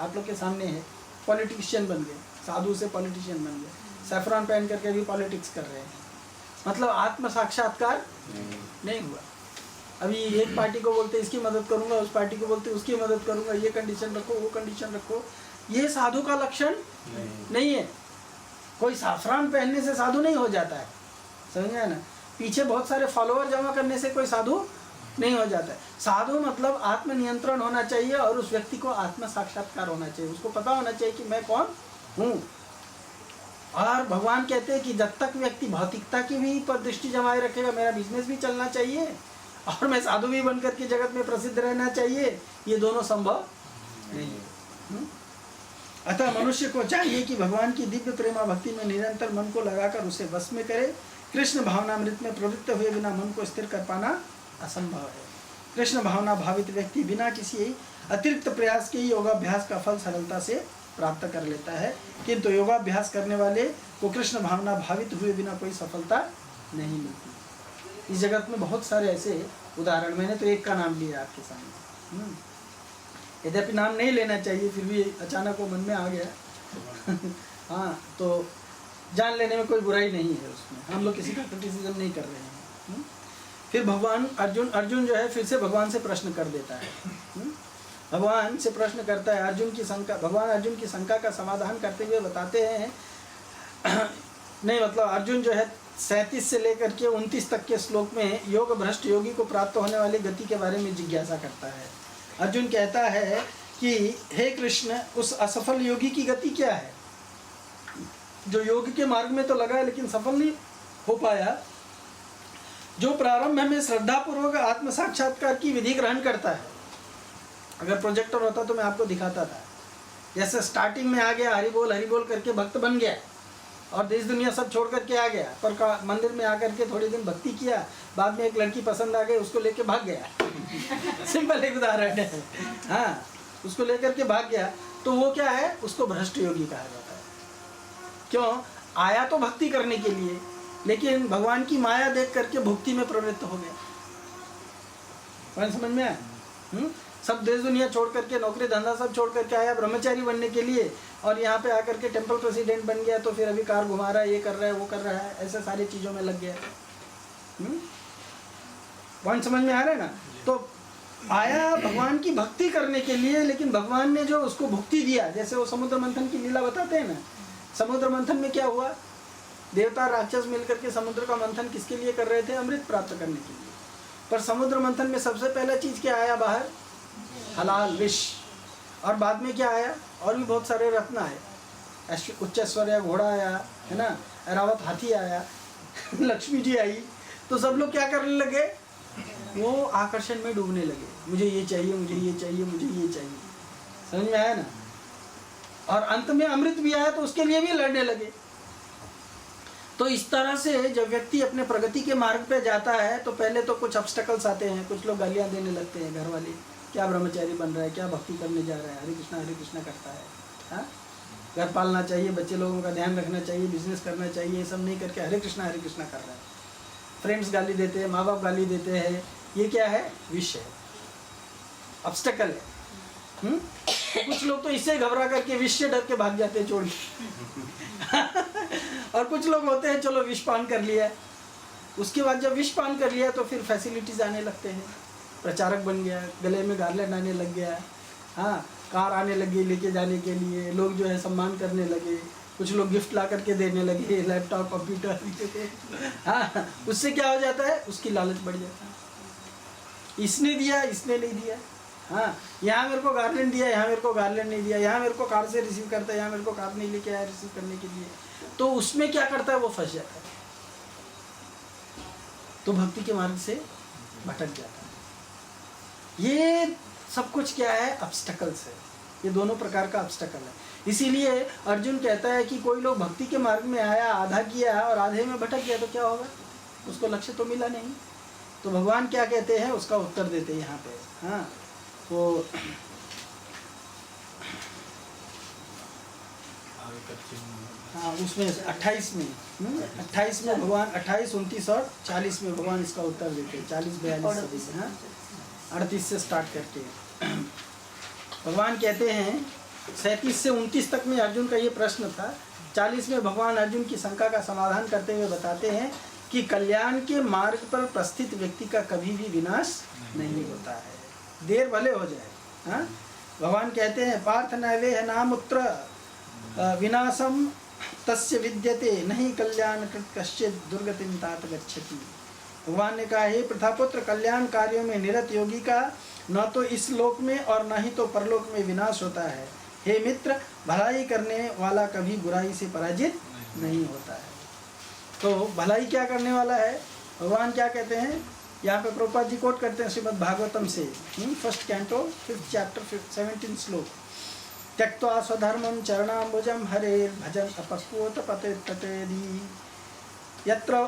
आप लोग के सामने है। पॉलिटिशियन बन गए, साधु से पॉलिटिशियन बन गए, सैफरॉन पहन करके भी पॉलिटिक्स कर रहे हैं। मतलब आत्म साक्षात्कार नहीं हुआ। अभी एक पार्टी को बोलते इसकी मदद करूंगा, उस पार्टी को बोलते उसकी मदद करूंगा, ये कंडीशन रखो वो कंडीशन रखो। ये साधु का लक्षण नहीं है। कोई साफरान पहनने से साधु नहीं हो जाता है, समझ में आया ना। पीछे बहुत सारे फॉलोअर जमा करने से कोई साधु नहीं हो जाता है। साधु मतलब आत्मनियंत्रण होना चाहिए और उस व्यक्ति को आत्म साक्षात्कार होना चाहिए। उसको पता होना चाहिए कि मैं कौन हूँ। और भगवान कहते हैं कि जब तक व्यक्ति भौतिकता की भी पर दृष्टि जमाए रखेगा, मेरा बिजनेस भी चलना चाहिए और मैं साधु भी बनकर के जगत में प्रसिद्ध रहना चाहिए, ये दोनों संभव नहीं है। अतः मनुष्य को चाहिए कि भगवान की दिव्य प्रेमा भक्ति में निरंतर मन को लगाकर उसे वश में करे। कृष्ण भावनामृत में प्रवृत्त हुए बिना मन को स्थिर कर पाना असंभव है। कृष्ण भावना भावित व्यक्ति बिना किसी अतिरिक्त प्रयास के ही योगाभ्यास का फल सरलता से प्राप्त कर लेता है, किंतु योगाभ्यास करने वाले को कृष्ण भावना भावित हुए बिना कोई सफलता नहीं मिलती। इस जगत में बहुत सारे ऐसे उदाहरण, मैंने तो एक का नाम लिया आपके सामने, यद्यपि नाम नहीं लेना चाहिए, फिर भी अचानक वो मन में आ गया। हाँ, तो जान लेने में कोई बुराई नहीं है उसमें, हम लोग किसी का क्रिटिसिज्म नहीं कर रहे हैं। फिर भगवान अर्जुन जो है फिर से भगवान से प्रश्न कर देता है। भगवान से प्रश्न करता है, अर्जुन की शंका, भगवान अर्जुन की शंका का समाधान करते हुए बताते हैं नहीं मतलब अर्जुन जो है 37 से लेकर के 29 तक के श्लोक में योग भ्रष्ट योगी को प्राप्त होने वाली गति के बारे में जिज्ञासा करता है। अर्जुन कहता है कि हे कृष्ण, उस असफल योगी की गति क्या है जो योग के मार्ग में तो लगा है लेकिन सफल नहीं हो पाया, जो प्रारंभ में श्रद्धापूर्वक आत्म साक्षात्कार की विधि ग्रहण करता है। अगर प्रोजेक्टर होता तो मैं आपको दिखाता था। जैसे स्टार्टिंग में आ गया हरि बोल करके भक्त बन गया और देश दुनिया सब छोड़ करके आ गया, पर मंदिर में आकर के थोड़े दिन भक्ति किया, बाद में एक लड़की पसंद आ गई, उसको लेके भाग गया। सिंपल एक उदाहरण है। हाँ, उसको लेकर के भाग गया तो वो क्या है, उसको भ्रष्ट योगी कहा जाता है। क्यों? आया तो भक्ति करने के लिए, लेकिन भगवान की माया देख करके भक्ति में प्रवृत्त हो गया। कौन समझ में आया? सब देश दुनिया छोड़ करके, नौकरी धंधा सब छोड़ करके आया ब्रह्मचारी बनने के लिए, और यहाँ पे आकर के टेम्पल प्रेसिडेंट बन गया, तो फिर अभी कार घुमा रहा है, ये कर रहा है, वो कर रहा है, ऐसे सारी चीज़ों में लग गया। पॉइंट समझ में आ रहा है ना? तो आया भगवान की भक्ति करने के लिए, लेकिन भगवान ने जो उसको भुक्ति दिया, जैसे वो समुद्र मंथन की लीला बताते हैं ना, समुद्र मंथन में क्या हुआ, देवता राक्षस मिलकर के समुद्र का मंथन किसके लिए कर रहे थे? अमृत प्राप्त करने के लिए। पर समुद्र मंथन में सबसे पहला चीज़ क्या आया बाहर? हलाल विष। और बाद में क्या आया? और भी बहुत सारे रत्न आए, उच्च ऐश्वर्य घोड़ा आया, है ना, ऐरावत हाथी आया, लक्ष्मी जी आई। तो सब लोग क्या करने लगे? वो आकर्षण में डूबने लगे, मुझे ये चाहिए, मुझे ये चाहिए, मुझे ये चाहिए। समझ में आया ना? और अंत में अमृत भी आया तो उसके लिए भी लड़ने लगे। तो इस तरह से जब व्यक्ति अपने प्रगति के मार्ग पे जाता है तो पहले तो कुछ ऑब्स्टेकल्स आते हैं, कुछ लोग गालियाँ देने लगते हैं, घर वाले, क्या ब्रह्मचारी बन रहा है, क्या भक्ति करने जा रहा है, हरे कृष्णा करता है। हाँ, घर पालना चाहिए, बच्चे लोगों का ध्यान रखना चाहिए, बिजनेस करना चाहिए, ये सब नहीं करके हरे कृष्णा कर रहा है। फ्रेंड्स गाली देते हैं, माँ बाप गाली देते हैं, ये क्या है? विष है, ऑब्स्टेकल है। कुछ लोग तो इससे घबरा करके विष से डर के भाग जाते हैं छोड़ के। और कुछ लोग होते हैं चलो विष पान कर लिया, उसके बाद जब विष पान कर लिया तो फिर फैसिलिटीज आने लगते हैं, प्रचारक बन गया, गले में गार्लैंड आने लग गया, हाँ, कार आने लगी लेके जाने के लिए, लोग जो है सम्मान करने लगे, कुछ लोग गिफ्ट ला करके देने लगे, लैपटॉप कंप्यूटर। हाँ, उससे क्या हो जाता है? उसकी लालच बढ़ जाता है, इसने दिया, इसने नहीं दिया। हाँ, यहाँ मेरे को गार्लैंड दिया, यहाँ मेरे को गार्लैंड नहीं दिया, यहाँ मेरे को कार से रिसीव करता है, यहाँ मेरे को कार नहीं लेके आया रिसीव करने के लिए। तो उसमें क्या करता है? वो फंस जाता है, तो भक्ति के मार्ग से भटक जाता है। ये सब कुछ क्या है? ऑब्स्टेकल्स है, ये दोनों प्रकार का ऑब्स्टेकल है। इसीलिए अर्जुन कहता है कि कोई लोग भक्ति के मार्ग में आया, आधा किया और आधे में भटक गया तो क्या होगा? उसको लक्ष्य तो मिला नहीं। तो भगवान क्या कहते हैं उसका उत्तर देते हैं यहाँ पे। हाँ, तो हाँ, उसमें 28 में 28 में भगवान 28, 29 और 40 में भगवान इसका उत्तर देते हैं। 40, 42, हाँ, 38 से स्टार्ट करके भगवान कहते हैं। 37 से 29 तक में अर्जुन का ये प्रश्न था। 40 में भगवान अर्जुन की शंका का समाधान करते हुए बताते हैं कि कल्याण के मार्ग पर प्रस्थित व्यक्ति का कभी भी विनाश नहीं होता है, देर भले हो जाए। हाँ, भगवान कहते हैं पार्थ नैवेह नामुत्र विनाशम तस्य विद्यते नहीं कल्याण कश्चित दुर्गतिम तात गच्छति। भगवान ने कहा, हे प्रथापुत्र, कल्याण कार्यों में निरत योगी का न तो इस लोक में और न ही तो परलोक में विनाश होता है। हे मित्र, भलाई करने वाला कभी बुराई से पराजित नहीं होता है। तो भलाई क्या करने वाला है? भगवान क्या कहते हैं यहाँ पे? प्रभुपाद जी कोट करते हैं श्रीमद् भागवतम से, 1 कैंटो 5th चैप्टर 17 श्लोक। त्यक्त्वा स्वधर्मं चरणाम्बुजं हरेर् भजन् अपस्फोट पतेत्ततेदि यत्र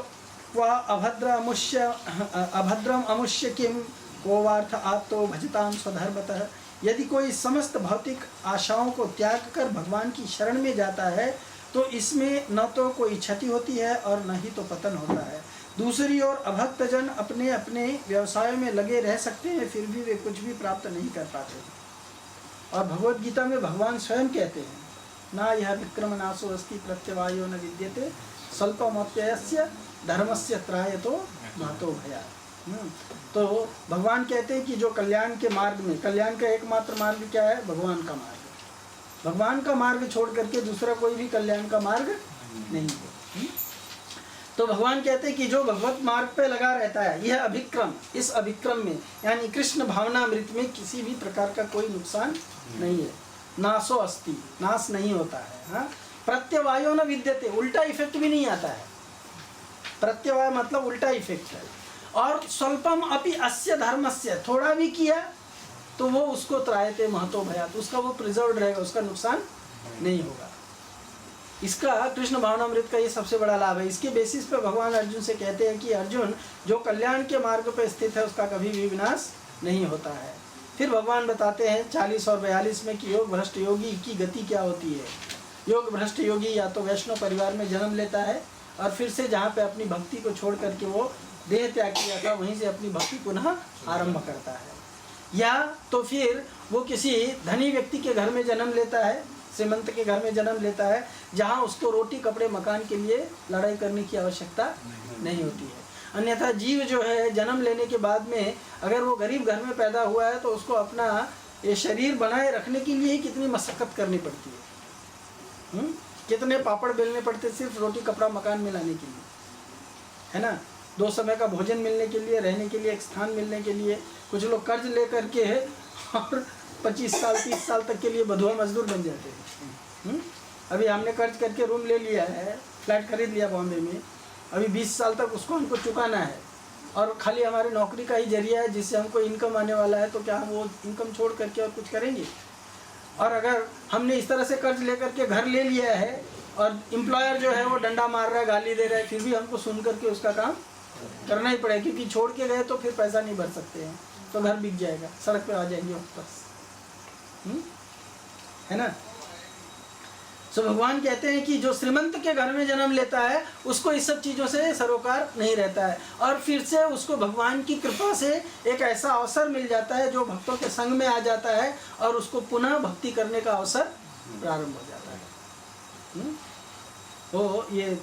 क्वा अभद्रम अमुष्य किं को वार्थ आत्तो भजतां स्वधर्मतः। यदि कोई समस्त भौतिक आशाओं को त्याग कर भगवान की शरण में जाता है तो इसमें न तो कोई क्षति होती है और न ही तो पतन होता है। दूसरी ओर अभक्त जन अपने अपने व्यवसाय में लगे रह सकते हैं, फिर भी वे कुछ भी प्राप्त नहीं कर पाते। और भगवद गीता में भगवान स्वयं कहते हैं, ना यह विक्रम नाशो अस्ति प्रत्यवायो न विद्यते स्वल्पमप्ययस्य धर्मस्य त्रायतो महतो भया। तो भगवान कहते हैं कि जो कल्याण के मार्ग में, कल्याण का एकमात्र मार्ग क्या है? भगवान का मार्ग। भगवान का मार्ग छोड़ करके दूसरा कोई भी कल्याण का मार्ग नहीं है। तो भगवान कहते हैं कि जो भगवत मार्ग पे लगा रहता है, यह अभिक्रम, इस अभिक्रम में यानी कृष्ण भावनामृत में किसी भी प्रकार का कोई नुकसान नहीं है। नाशो अस्ति, नाश नहीं होता है। हाँ, प्रत्यवायो न विद्यते, उल्टा इफेक्ट भी नहीं आता है। प्रत्यवाय मतलब उल्टा इफेक्ट है। और स्वल्पम अपि अस्य धर्मस्य, थोड़ा भी किया तो वो उसको त्रायते महतो भयात, उसका वो प्रिजर्व रहेगा, उसका नुकसान नहीं होगा। इसका कृष्ण भावनामृत का ये सबसे बड़ा लाभ है। इसके बेसिस पे भगवान अर्जुन से कहते हैं कि अर्जुन, जो कल्याण के मार्ग पर स्थित है उसका कभी भी विनाश नहीं होता है। फिर भगवान बताते हैं 40 और 42 में कि योग भ्रष्ट योगी की गति क्या होती है। योग भ्रष्ट योगी या तो वैष्णव परिवार में जन्म लेता है और फिर से जहाँ पे अपनी भक्ति को छोड़ करके वो देह त्याग किया था वहीं से अपनी भक्ति पुनः आरंभ करता है, या तो फिर वो किसी धनी व्यक्ति के घर में जन्म लेता है, श्रीमंत के घर में जन्म लेता है, जहाँ उसको रोटी कपड़े मकान के लिए लड़ाई करने की आवश्यकता नहीं होती है। अन्यथा जीव जो है जन्म लेने के बाद में अगर वो गरीब घर में पैदा हुआ है तो उसको अपना ये शरीर बनाए रखने के लिए कितनी मशक्कत करनी पड़ती है, कितने पापड़ बेलने पड़ते सिर्फ रोटी कपड़ा मकान मिलाने के लिए, है ना। 2 समय का भोजन मिलने के लिए, रहने के लिए एक स्थान मिलने के लिए। कुछ लोग कर्ज ले करके और 25 साल 30 साल तक के लिए बधुआ मजदूर बन जाते हैं। अभी हमने कर्ज करके रूम ले लिया है, फ्लैट खरीद लिया बॉम्बे में, अभी 20 साल तक उसको हमको चुकाना है और खाली हमारी नौकरी का ही जरिया है जिससे हमको इनकम आने वाला है, तो क्या हम वो इनकम छोड़ करके और कुछ करेंगे। और अगर हमने इस तरह से कर्ज लेकर के घर ले लिया है और एम्प्लॉयर जो है वो डंडा मार रहा है, गाली दे रहा है, फिर भी हमको सुन करके उसका काम करना ही पड़ेगा, क्योंकि छोड़ के गए तो फिर पैसा नहीं भर सकते हैं, तो घर बिक जाएगा, सड़क पे आ जाएंगे वापस, है ना। तो भगवान कहते हैं कि जो श्रीमंत के घर में जन्म लेता है उसको इस सब चीज़ों से सरोकार नहीं रहता है, और फिर से उसको भगवान की कृपा से एक ऐसा अवसर मिल जाता है जो भक्तों के संग में आ जाता है और उसको पुनः भक्ति करने का अवसर प्रारंभ हो जाता है। तो ये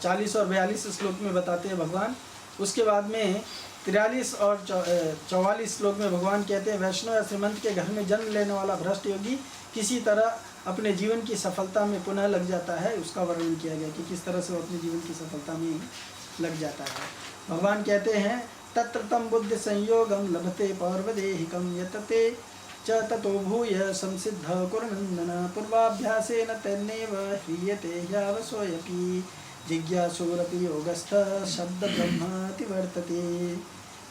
40 और 42 श्लोक में बताते हैं भगवान। उसके बाद में 43 और 44 श्लोक में भगवान कहते हैं वैष्णव या श्रीमंत के घर में जन्म लेने वाला भ्रष्ट योगी किसी तरह अपने जीवन की सफलता में पुनः लग जाता है। उसका वर्णन किया गया कि किस तरह से वो अपने जीवन की सफलता में लग जाता है। भगवान कहते हैं तत्र तम बुद्धि संयोगम लभते पौर्वदेहिकम यतते च ततो भूय संसिद्ध कुरुनंदन पूर्वाभ्यासेन तन्नेव ह्रियते यावसोऽपि जिज्ञासुरपि योगस्थ शब्द ब्रह्माति वर्तते।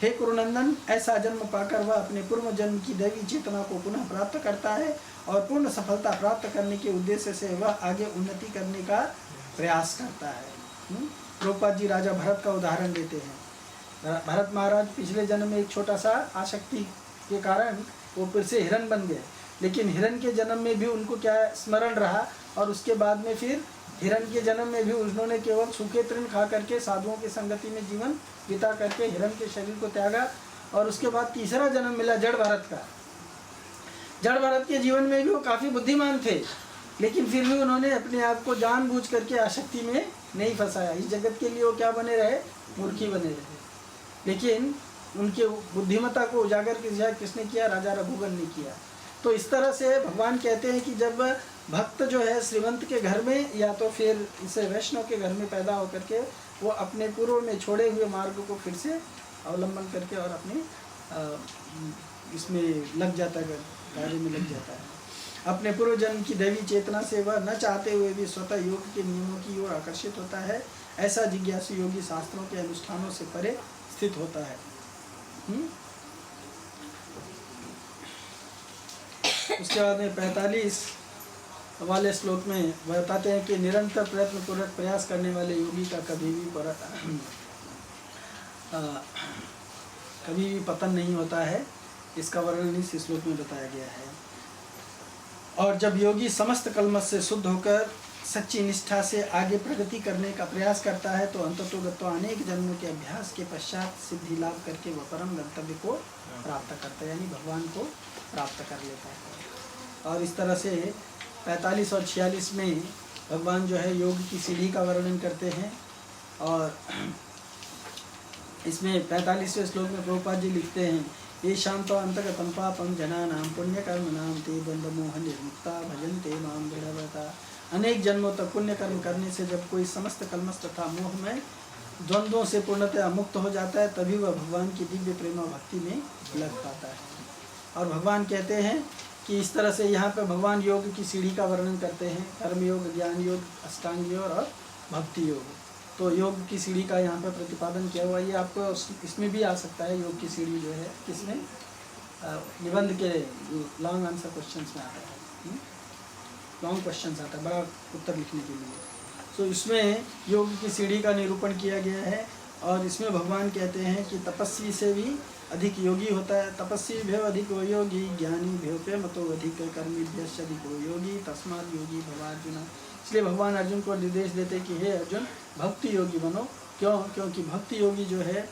हे कुरुनंदन, ऐसा जन्म पाकर वह अपने पूर्व जन्म की दैवी चेतना को पुनः प्राप्त करता है और पूर्ण सफलता प्राप्त करने के उद्देश्य से वह आगे उन्नति करने का प्रयास करता है। प्रभुपाद जी राजा भरत का उदाहरण देते हैं। भरत महाराज पिछले जन्म में एक छोटा सा आसक्ति के कारण वो फिर से हिरण बन गए, लेकिन हिरण के जन्म में भी उनको क्या स्मरण रहा, और उसके बाद में फिर हिरण के जन्म में भी उन्होंने केवल सूखे तृण खा करके साधुओं की संगति में जीवन बिता करके हिरण के शरीर को त्यागा। और उसके बाद तीसरा जन्म मिला जड़ भरत का। जड़ भरत के जीवन में भी वो काफ़ी बुद्धिमान थे, लेकिन फिर भी उन्होंने अपने आप को जानबूझ करके आसक्ति में नहीं फंसाया। इस जगत के लिए वो क्या बने रहे, मूर्खी बने रहे, लेकिन उनके बुद्धिमत्ता को उजागर किसने किया, राजा रघुगण ने किया। तो इस तरह से भगवान कहते हैं कि जब भक्त जो है श्रीमंत के घर में या तो फिर इसे वैष्णव के घर में पैदा होकर के वो अपने पूर्व में छोड़े हुए मार्ग को फिर से अवलंबन करके और अपने इसमें लग जाता है, कार्य में लग जाता है। अपने पूर्व जन्म की दैवी चेतना से वह न चाहते हुए भी स्वतः योग के नियमों की ओर आकर्षित होता है। ऐसा जिज्ञासु योगी शास्त्रों के अनुष्ठानों से परे स्थित होता है। उसके बाद में 45 वाले श्लोक में बताते हैं कि निरंतर प्रयत्न पूर्वक प्रयास करने वाले योगी का कभी भी पतन नहीं होता है। इसका वर्णन इस श्लोक में बताया गया है। और जब योगी समस्त कलमश से शुद्ध होकर सच्ची निष्ठा से आगे प्रगति करने का प्रयास करता है तो अंततोगत्वा अनेक जन्मों के अभ्यास के पश्चात सिद्धि लाभ करके वह परम गंतव्य को प्राप्त करता है, यानी भगवान को प्राप्त कर लेता है। और इस तरह से 45 और 46 में भगवान जो है योग की सीढ़ी का वर्णन करते हैं। और इसमें 45वें श्लोक में प्रभुपाद जी लिखते हैं ये शांतो अंतगतम पापम जनानां पुण्यकर्मणां ते द्वंद्वमोह निर्मुक्ता भजन्ते मां दृढ़व्रता अनेक जन्मों तक पुण्य कर्म करने से जब कोई समस्त कलमश तथा मोह में द्वंद्वों से पूर्णतया मुक्त हो जाता है, तभी वह भगवान की दिव्य प्रेम और भक्ति में लग पाता है। और भगवान कहते हैं कि इस तरह से यहाँ पे भगवान योग की सीढ़ी का वर्णन करते हैं, कर्म योग, ज्ञान योग, अष्टांग योग और भक्ति योग। तो योग की सीढ़ी का यहाँ पे प्रतिपादन किया हुआ, ये आपको इसमें भी आ सकता है। योग की सीढ़ी जो है किसमें, निबंध के लॉन्ग आंसर क्वेश्चंस में आता है, लॉन्ग क्वेश्चंस आता है बड़ा उत्तर लिखने के लिए। तो इसमें योग की सीढ़ी का निरूपण किया गया है। और इसमें भगवान कहते हैं कि तपस्वी से भी अधिक योगी होता है, तपस्वी भ्यो अधिक वो योगी, ज्ञानी भ्योपे मतो अधिक, कर्मी भ्यश्च अधिक वो योगी, तस्मात् योगी भव अर्जुन। इसलिए भगवान अर्जुन को निर्देश देते कि हे अर्जुन भक्ति योगी बनो। क्यों? क्योंकि भक्ति योगी जो है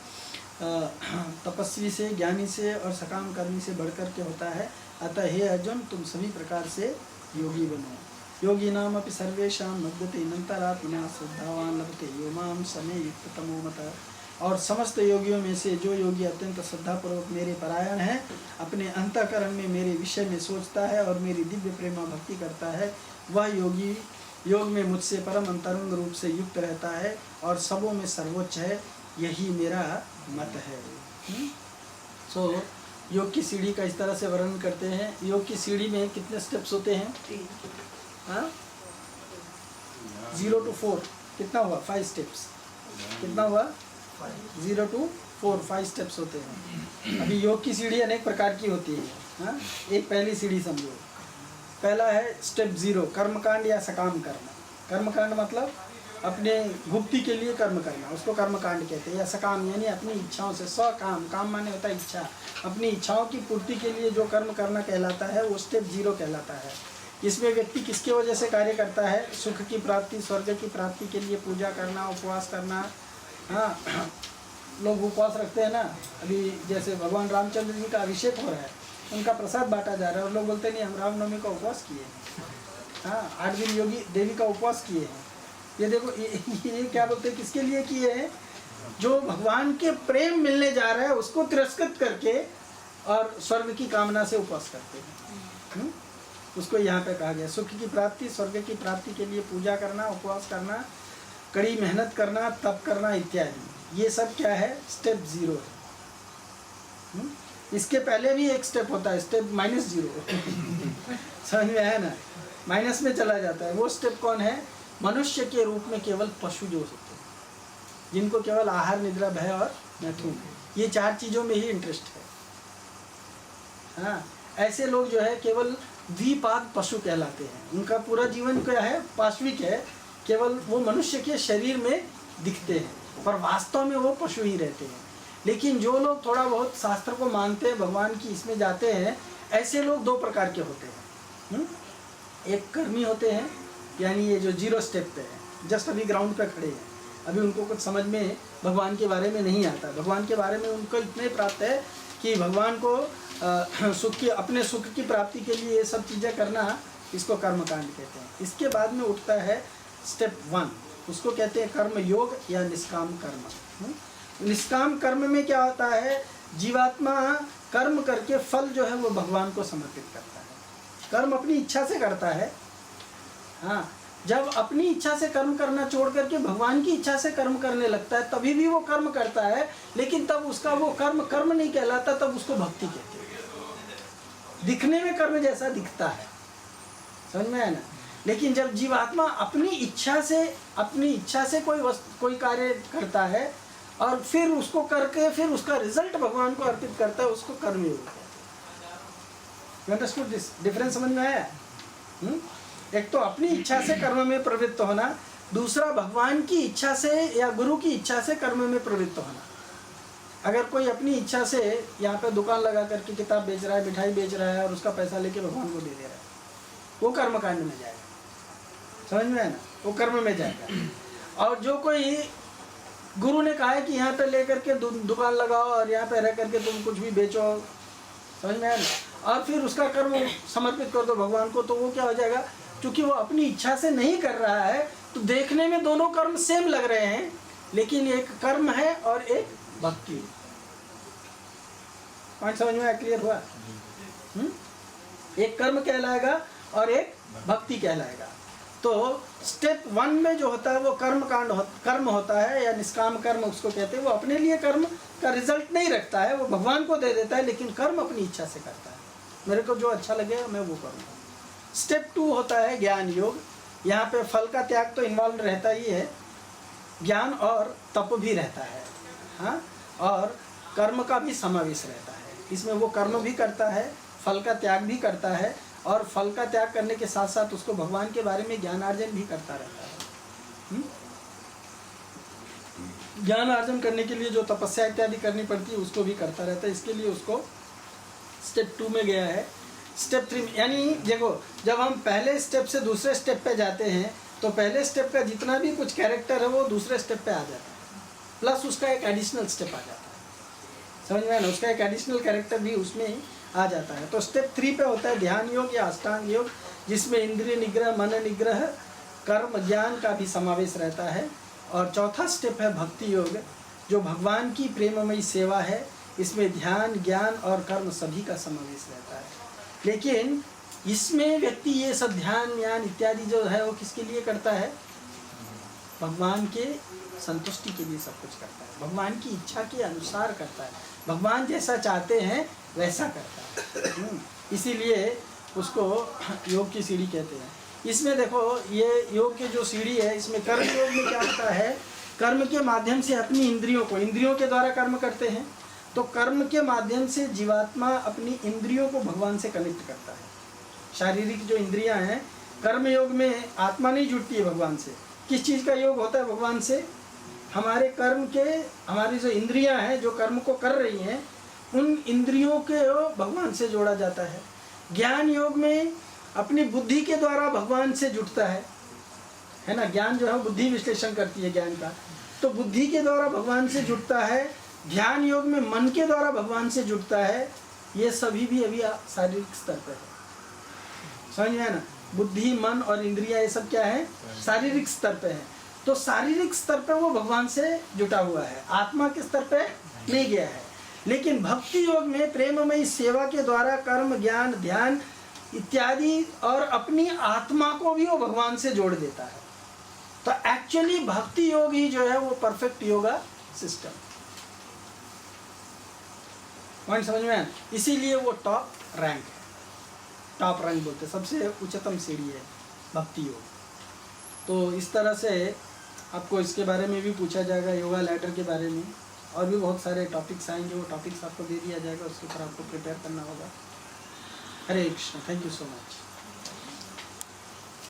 तपस्वी से, ज्ञानी से और सकाम कर्मी से बढ़कर के होता है। अतः हे अर्जुन तुम सभी प्रकार से योगी बनो। योगी नाम अपि सर्वेषां मद्गते नन्तरात्मना श्रद्धावान लभते यो माम समे युक्ततमो मतः। और समस्त योगियों में से जो योगी अत्यंत श्रद्धापूर्वक मेरे परायण है, अपने अंतःकरण में मेरे विषय में सोचता है और मेरी दिव्य प्रेमा भक्ति करता है, वह योगी योग में मुझसे परम अंतरंग रूप से युक्त रहता है और सबों में सर्वोच्च है। यही मेरा मत है। सो योग की सीढ़ी का इस तरह से वर्णन करते हैं। योग की सीढ़ी में कितने स्टेप्स होते हैं? 0 to 4 कितना हुआ? 5 स्टेप्स। कितना हुआ? 0 to 4 5 स्टेप्स होते हैं। अभी योग की सीढ़ी अनेक प्रकार की होती है। हाँ, एक पहली सीढ़ी समझो। पहला है स्टेप 0, कर्मकांड या सकाम करना। कर्मकांड मतलब अपने भुक्ति के लिए कर्म करना, उसको कर्मकांड कहते हैं। या सकाम यानी अपनी इच्छाओं से, स्वकाम, काम माने होता है इच्छा, अपनी इच्छाओं की पूर्ति के लिए जो कर्म करना कहलाता है वो स्टेप 0 कहलाता है। इसमें व्यक्ति किसके वजह से कार्य करता है? सुख की प्राप्ति, स्वर्ग की प्राप्ति के लिए पूजा करना, उपवास करना। हाँ, लोग उपवास रखते हैं ना। अभी जैसे भगवान रामचंद्र जी का अभिषेक हो रहा है, उनका प्रसाद बांटा जा रहा है और लोग बोलते नहीं हम रामनवमी का उपवास किए हैं। हाँ, 8 दिन योगी देवी का उपवास किए हैं। ये देखो ये क्या बोलते हैं, किसके लिए किए हैं? जो भगवान के प्रेम मिलने जा रहा है उसको तिरस्कृत करके और स्वर्ग की कामना से उपवास करते हैं। उसको यहाँ पे कहा गया सुख की प्राप्ति, स्वर्ग की प्राप्ति के लिए पूजा करना, उपवास करना, कड़ी मेहनत करना, तप करना इत्यादि। ये सब क्या है? स्टेप 0 है। इसके पहले भी एक स्टेप होता है, स्टेप -0 समझ में आया ना? माइनस में चला जाता है। वो स्टेप कौन है? मनुष्य के रूप में केवल पशु जो होते हैं, जिनको केवल आहार, निद्रा, भय और मैथुन, ये 4 चीज़ों में ही इंटरेस्ट है। हाँ, ऐसे लोग जो है केवल द्विपाद पशु कहलाते हैं। उनका पूरा जीवन क्या है? पाश्विक है। केवल वो मनुष्य के शरीर में दिखते हैं, पर वास्तव में वो पशु ही रहते हैं। लेकिन जो लोग थोड़ा बहुत शास्त्र को मानते हैं, भगवान की इसमें जाते हैं, ऐसे लोग 2 प्रकार के होते हैं। एक कर्मी होते हैं, यानी ये जो 0 स्टेप पे है, जस्ट अभी ग्राउंड पे खड़े हैं, अभी उनको कुछ समझ में भगवान के बारे में नहीं आता। भगवान के बारे में उनको इतने प्राप्त है कि भगवान को सुख की, अपने सुख की प्राप्ति के लिए ये सब चीज़ें करना, इसको कर्मकांड कहते हैं। इसके बाद में उठता है स्टेप 1, उसको कहते हैं कर्म योग या निष्काम कर्म। निष्काम कर्म में क्या होता है? जीवात्मा कर्म करके फल जो है वो भगवान को समर्पित करता है। कर्म अपनी इच्छा से करता है। हाँ, जब अपनी इच्छा से कर्म करना छोड़ करके भगवान की इच्छा से कर्म करने लगता है, तभी भी वो कर्म करता है, लेकिन तब उसका वो कर्म कर्म नहीं कहलाता, तब उसको भक्ति कहते हैं। दिखने में कर्म जैसा दिखता है, समझ में आया ना? लेकिन जब जीवात्मा अपनी इच्छा से कोई कार्य करता है और फिर उसको करके फिर उसका रिजल्ट भगवान को अर्पित करता है, उसको कर्म योग कहते हैं। You understood this difference? समझ में आया? एक तो अपनी इच्छा से कर्म में प्रवृत्त होना, दूसरा भगवान की इच्छा से या गुरु की इच्छा से कर्म में प्रवृत्त होना। अगर कोई अपनी इच्छा से यहाँ पे दुकान लगा करके किताब बेच रहा है, मिठाई बेच रहा है और उसका पैसा लेके भगवान को दे दे रहा है, वो कर्मकांड में जाएगा। समझ में है ना? वो कर्म में जाएगा। और जो कोई गुरु ने कहा है कि यहाँ पे लेकर के दुकान लगाओ और यहाँ पे रह करके तुम कुछ भी बेचो, समझ में है ना, और फिर उसका कर्म समर्पित कर दो भगवान को, तो वो क्या हो जाएगा? क्योंकि वो अपनी इच्छा से नहीं कर रहा है, तो देखने में दोनों कर्म सेम लग रहे हैं, लेकिन एक कर्म है और एक भक्ति। पॉइंट समझ में क्लियर हुआ? एक कर्म कहलाएगा और एक भक्ति कहलाएगा। तो स्टेप 1 में जो होता है वो कर्म होता है या निष्काम कर्म उसको कहते हैं। वो अपने लिए कर्म का रिजल्ट नहीं रखता है, वो भगवान को दे देता है, लेकिन कर्म अपनी इच्छा से करता है। मेरे को जो अच्छा लगेगा मैं वो करूँगा। स्टेप 2 होता है ज्ञान योग। यहाँ पे फल का त्याग तो इन्वॉल्व रहता ही है, ज्ञान और तप भी रहता है, हाँ, और कर्म का भी समावेश रहता है। इसमें वो कर्म भी करता है, फल का त्याग भी करता है, और फल का त्याग करने के साथ साथ उसको भगवान के बारे में ज्ञानार्जन भी करता रहता है। ज्ञान अर्जन करने के लिए जो तपस्या इत्यादि करनी पड़ती है उसको भी करता रहता है। इसके लिए उसको स्टेप 2 में गया है। स्टेप 3 यानी देखो, जब हम पहले स्टेप से दूसरे स्टेप पे जाते हैं तो पहले स्टेप का जितना भी कुछ कैरेक्टर है वो दूसरे स्टेप पे आ जाता है, प्लस उसका एक एडिशनल स्टेप आ जाता है। समझ में ना, उसका एक एडिशनल कैरेक्टर भी उसमें आ जाता है। तो स्टेप 3 पे होता है ध्यान योग या अष्टांग योग, जिसमें इंद्रिय निग्रह, मन निग्रह, कर्म, ज्ञान का भी समावेश रहता है। और चौथा स्टेप है भक्ति योग, जो भगवान की प्रेममयी सेवा है। इसमें ध्यान, ज्ञान और कर्म सभी का समावेश रहता है। लेकिन इसमें व्यक्ति ये सब ध्यान, ज्ञान इत्यादि जो है वो किसके लिए करता है? भगवान के संतुष्टि के लिए सब कुछ करता है, भगवान की इच्छा के अनुसार करता है, भगवान जैसा चाहते हैं वैसा करता है। इसीलिए उसको योग की सीढ़ी कहते हैं। इसमें देखो, ये योग की जो सीढ़ी है, इसमें कर्म योग में क्या होता है? कर्म के माध्यम से अपनी इंद्रियों को, इंद्रियों के द्वारा कर्म करते हैं, तो कर्म के माध्यम से जीवात्मा अपनी इंद्रियों को भगवान से कनेक्ट करता है। शारीरिक जो इंद्रियां हैं, कर्म योग में आत्मा नहीं जुड़ती है भगवान से। किस चीज़ का योग होता है भगवान से? हमारे कर्म के, हमारी जो इंद्रियां हैं जो कर्म को कर रही हैं, उन इंद्रियों के भगवान से जोड़ा जाता है। ज्ञान योग में अपनी बुद्धि के द्वारा भगवान से जुड़ता है ना। ज्ञान जो है बुद्धि विश्लेषण करती है ज्ञान का, तो बुद्धि के द्वारा भगवान से जुड़ता है। ध्यान योग में मन के द्वारा भगवान से जुड़ता है। ये सभी भी अभी शारीरिक स्तर पर है, समझ में है ना। बुद्धि, मन और इंद्रिया ये सब क्या है? शारीरिक स्तर पे है। तो शारीरिक स्तर पे वो भगवान से जुटा हुआ है, आत्मा के स्तर पे नहीं गया है। लेकिन भक्ति योग में प्रेममयी सेवा के द्वारा कर्म, ज्ञान, ध्यान इत्यादि और अपनी आत्मा को भी वो भगवान से जोड़ देता है। तो एक्चुअली भक्ति योग ही जो है वो परफेक्ट योगा सिस्टम। पॉइंट समझ में? इसीलिए वो टॉप रैंक है, टॉप रैंक बोलते हैं, सबसे उच्चतम सीढ़ी है भक्ति योग। तो इस तरह से आपको इसके बारे में भी पूछा जाएगा, योगा लैडर के बारे में, और भी बहुत सारे टॉपिक्स आएंगे। वो टॉपिक्स आपको दे दिया जाएगा, उसके ऊपर आपको प्रिपेयर करना होगा। Hare Krishna, thank you so much.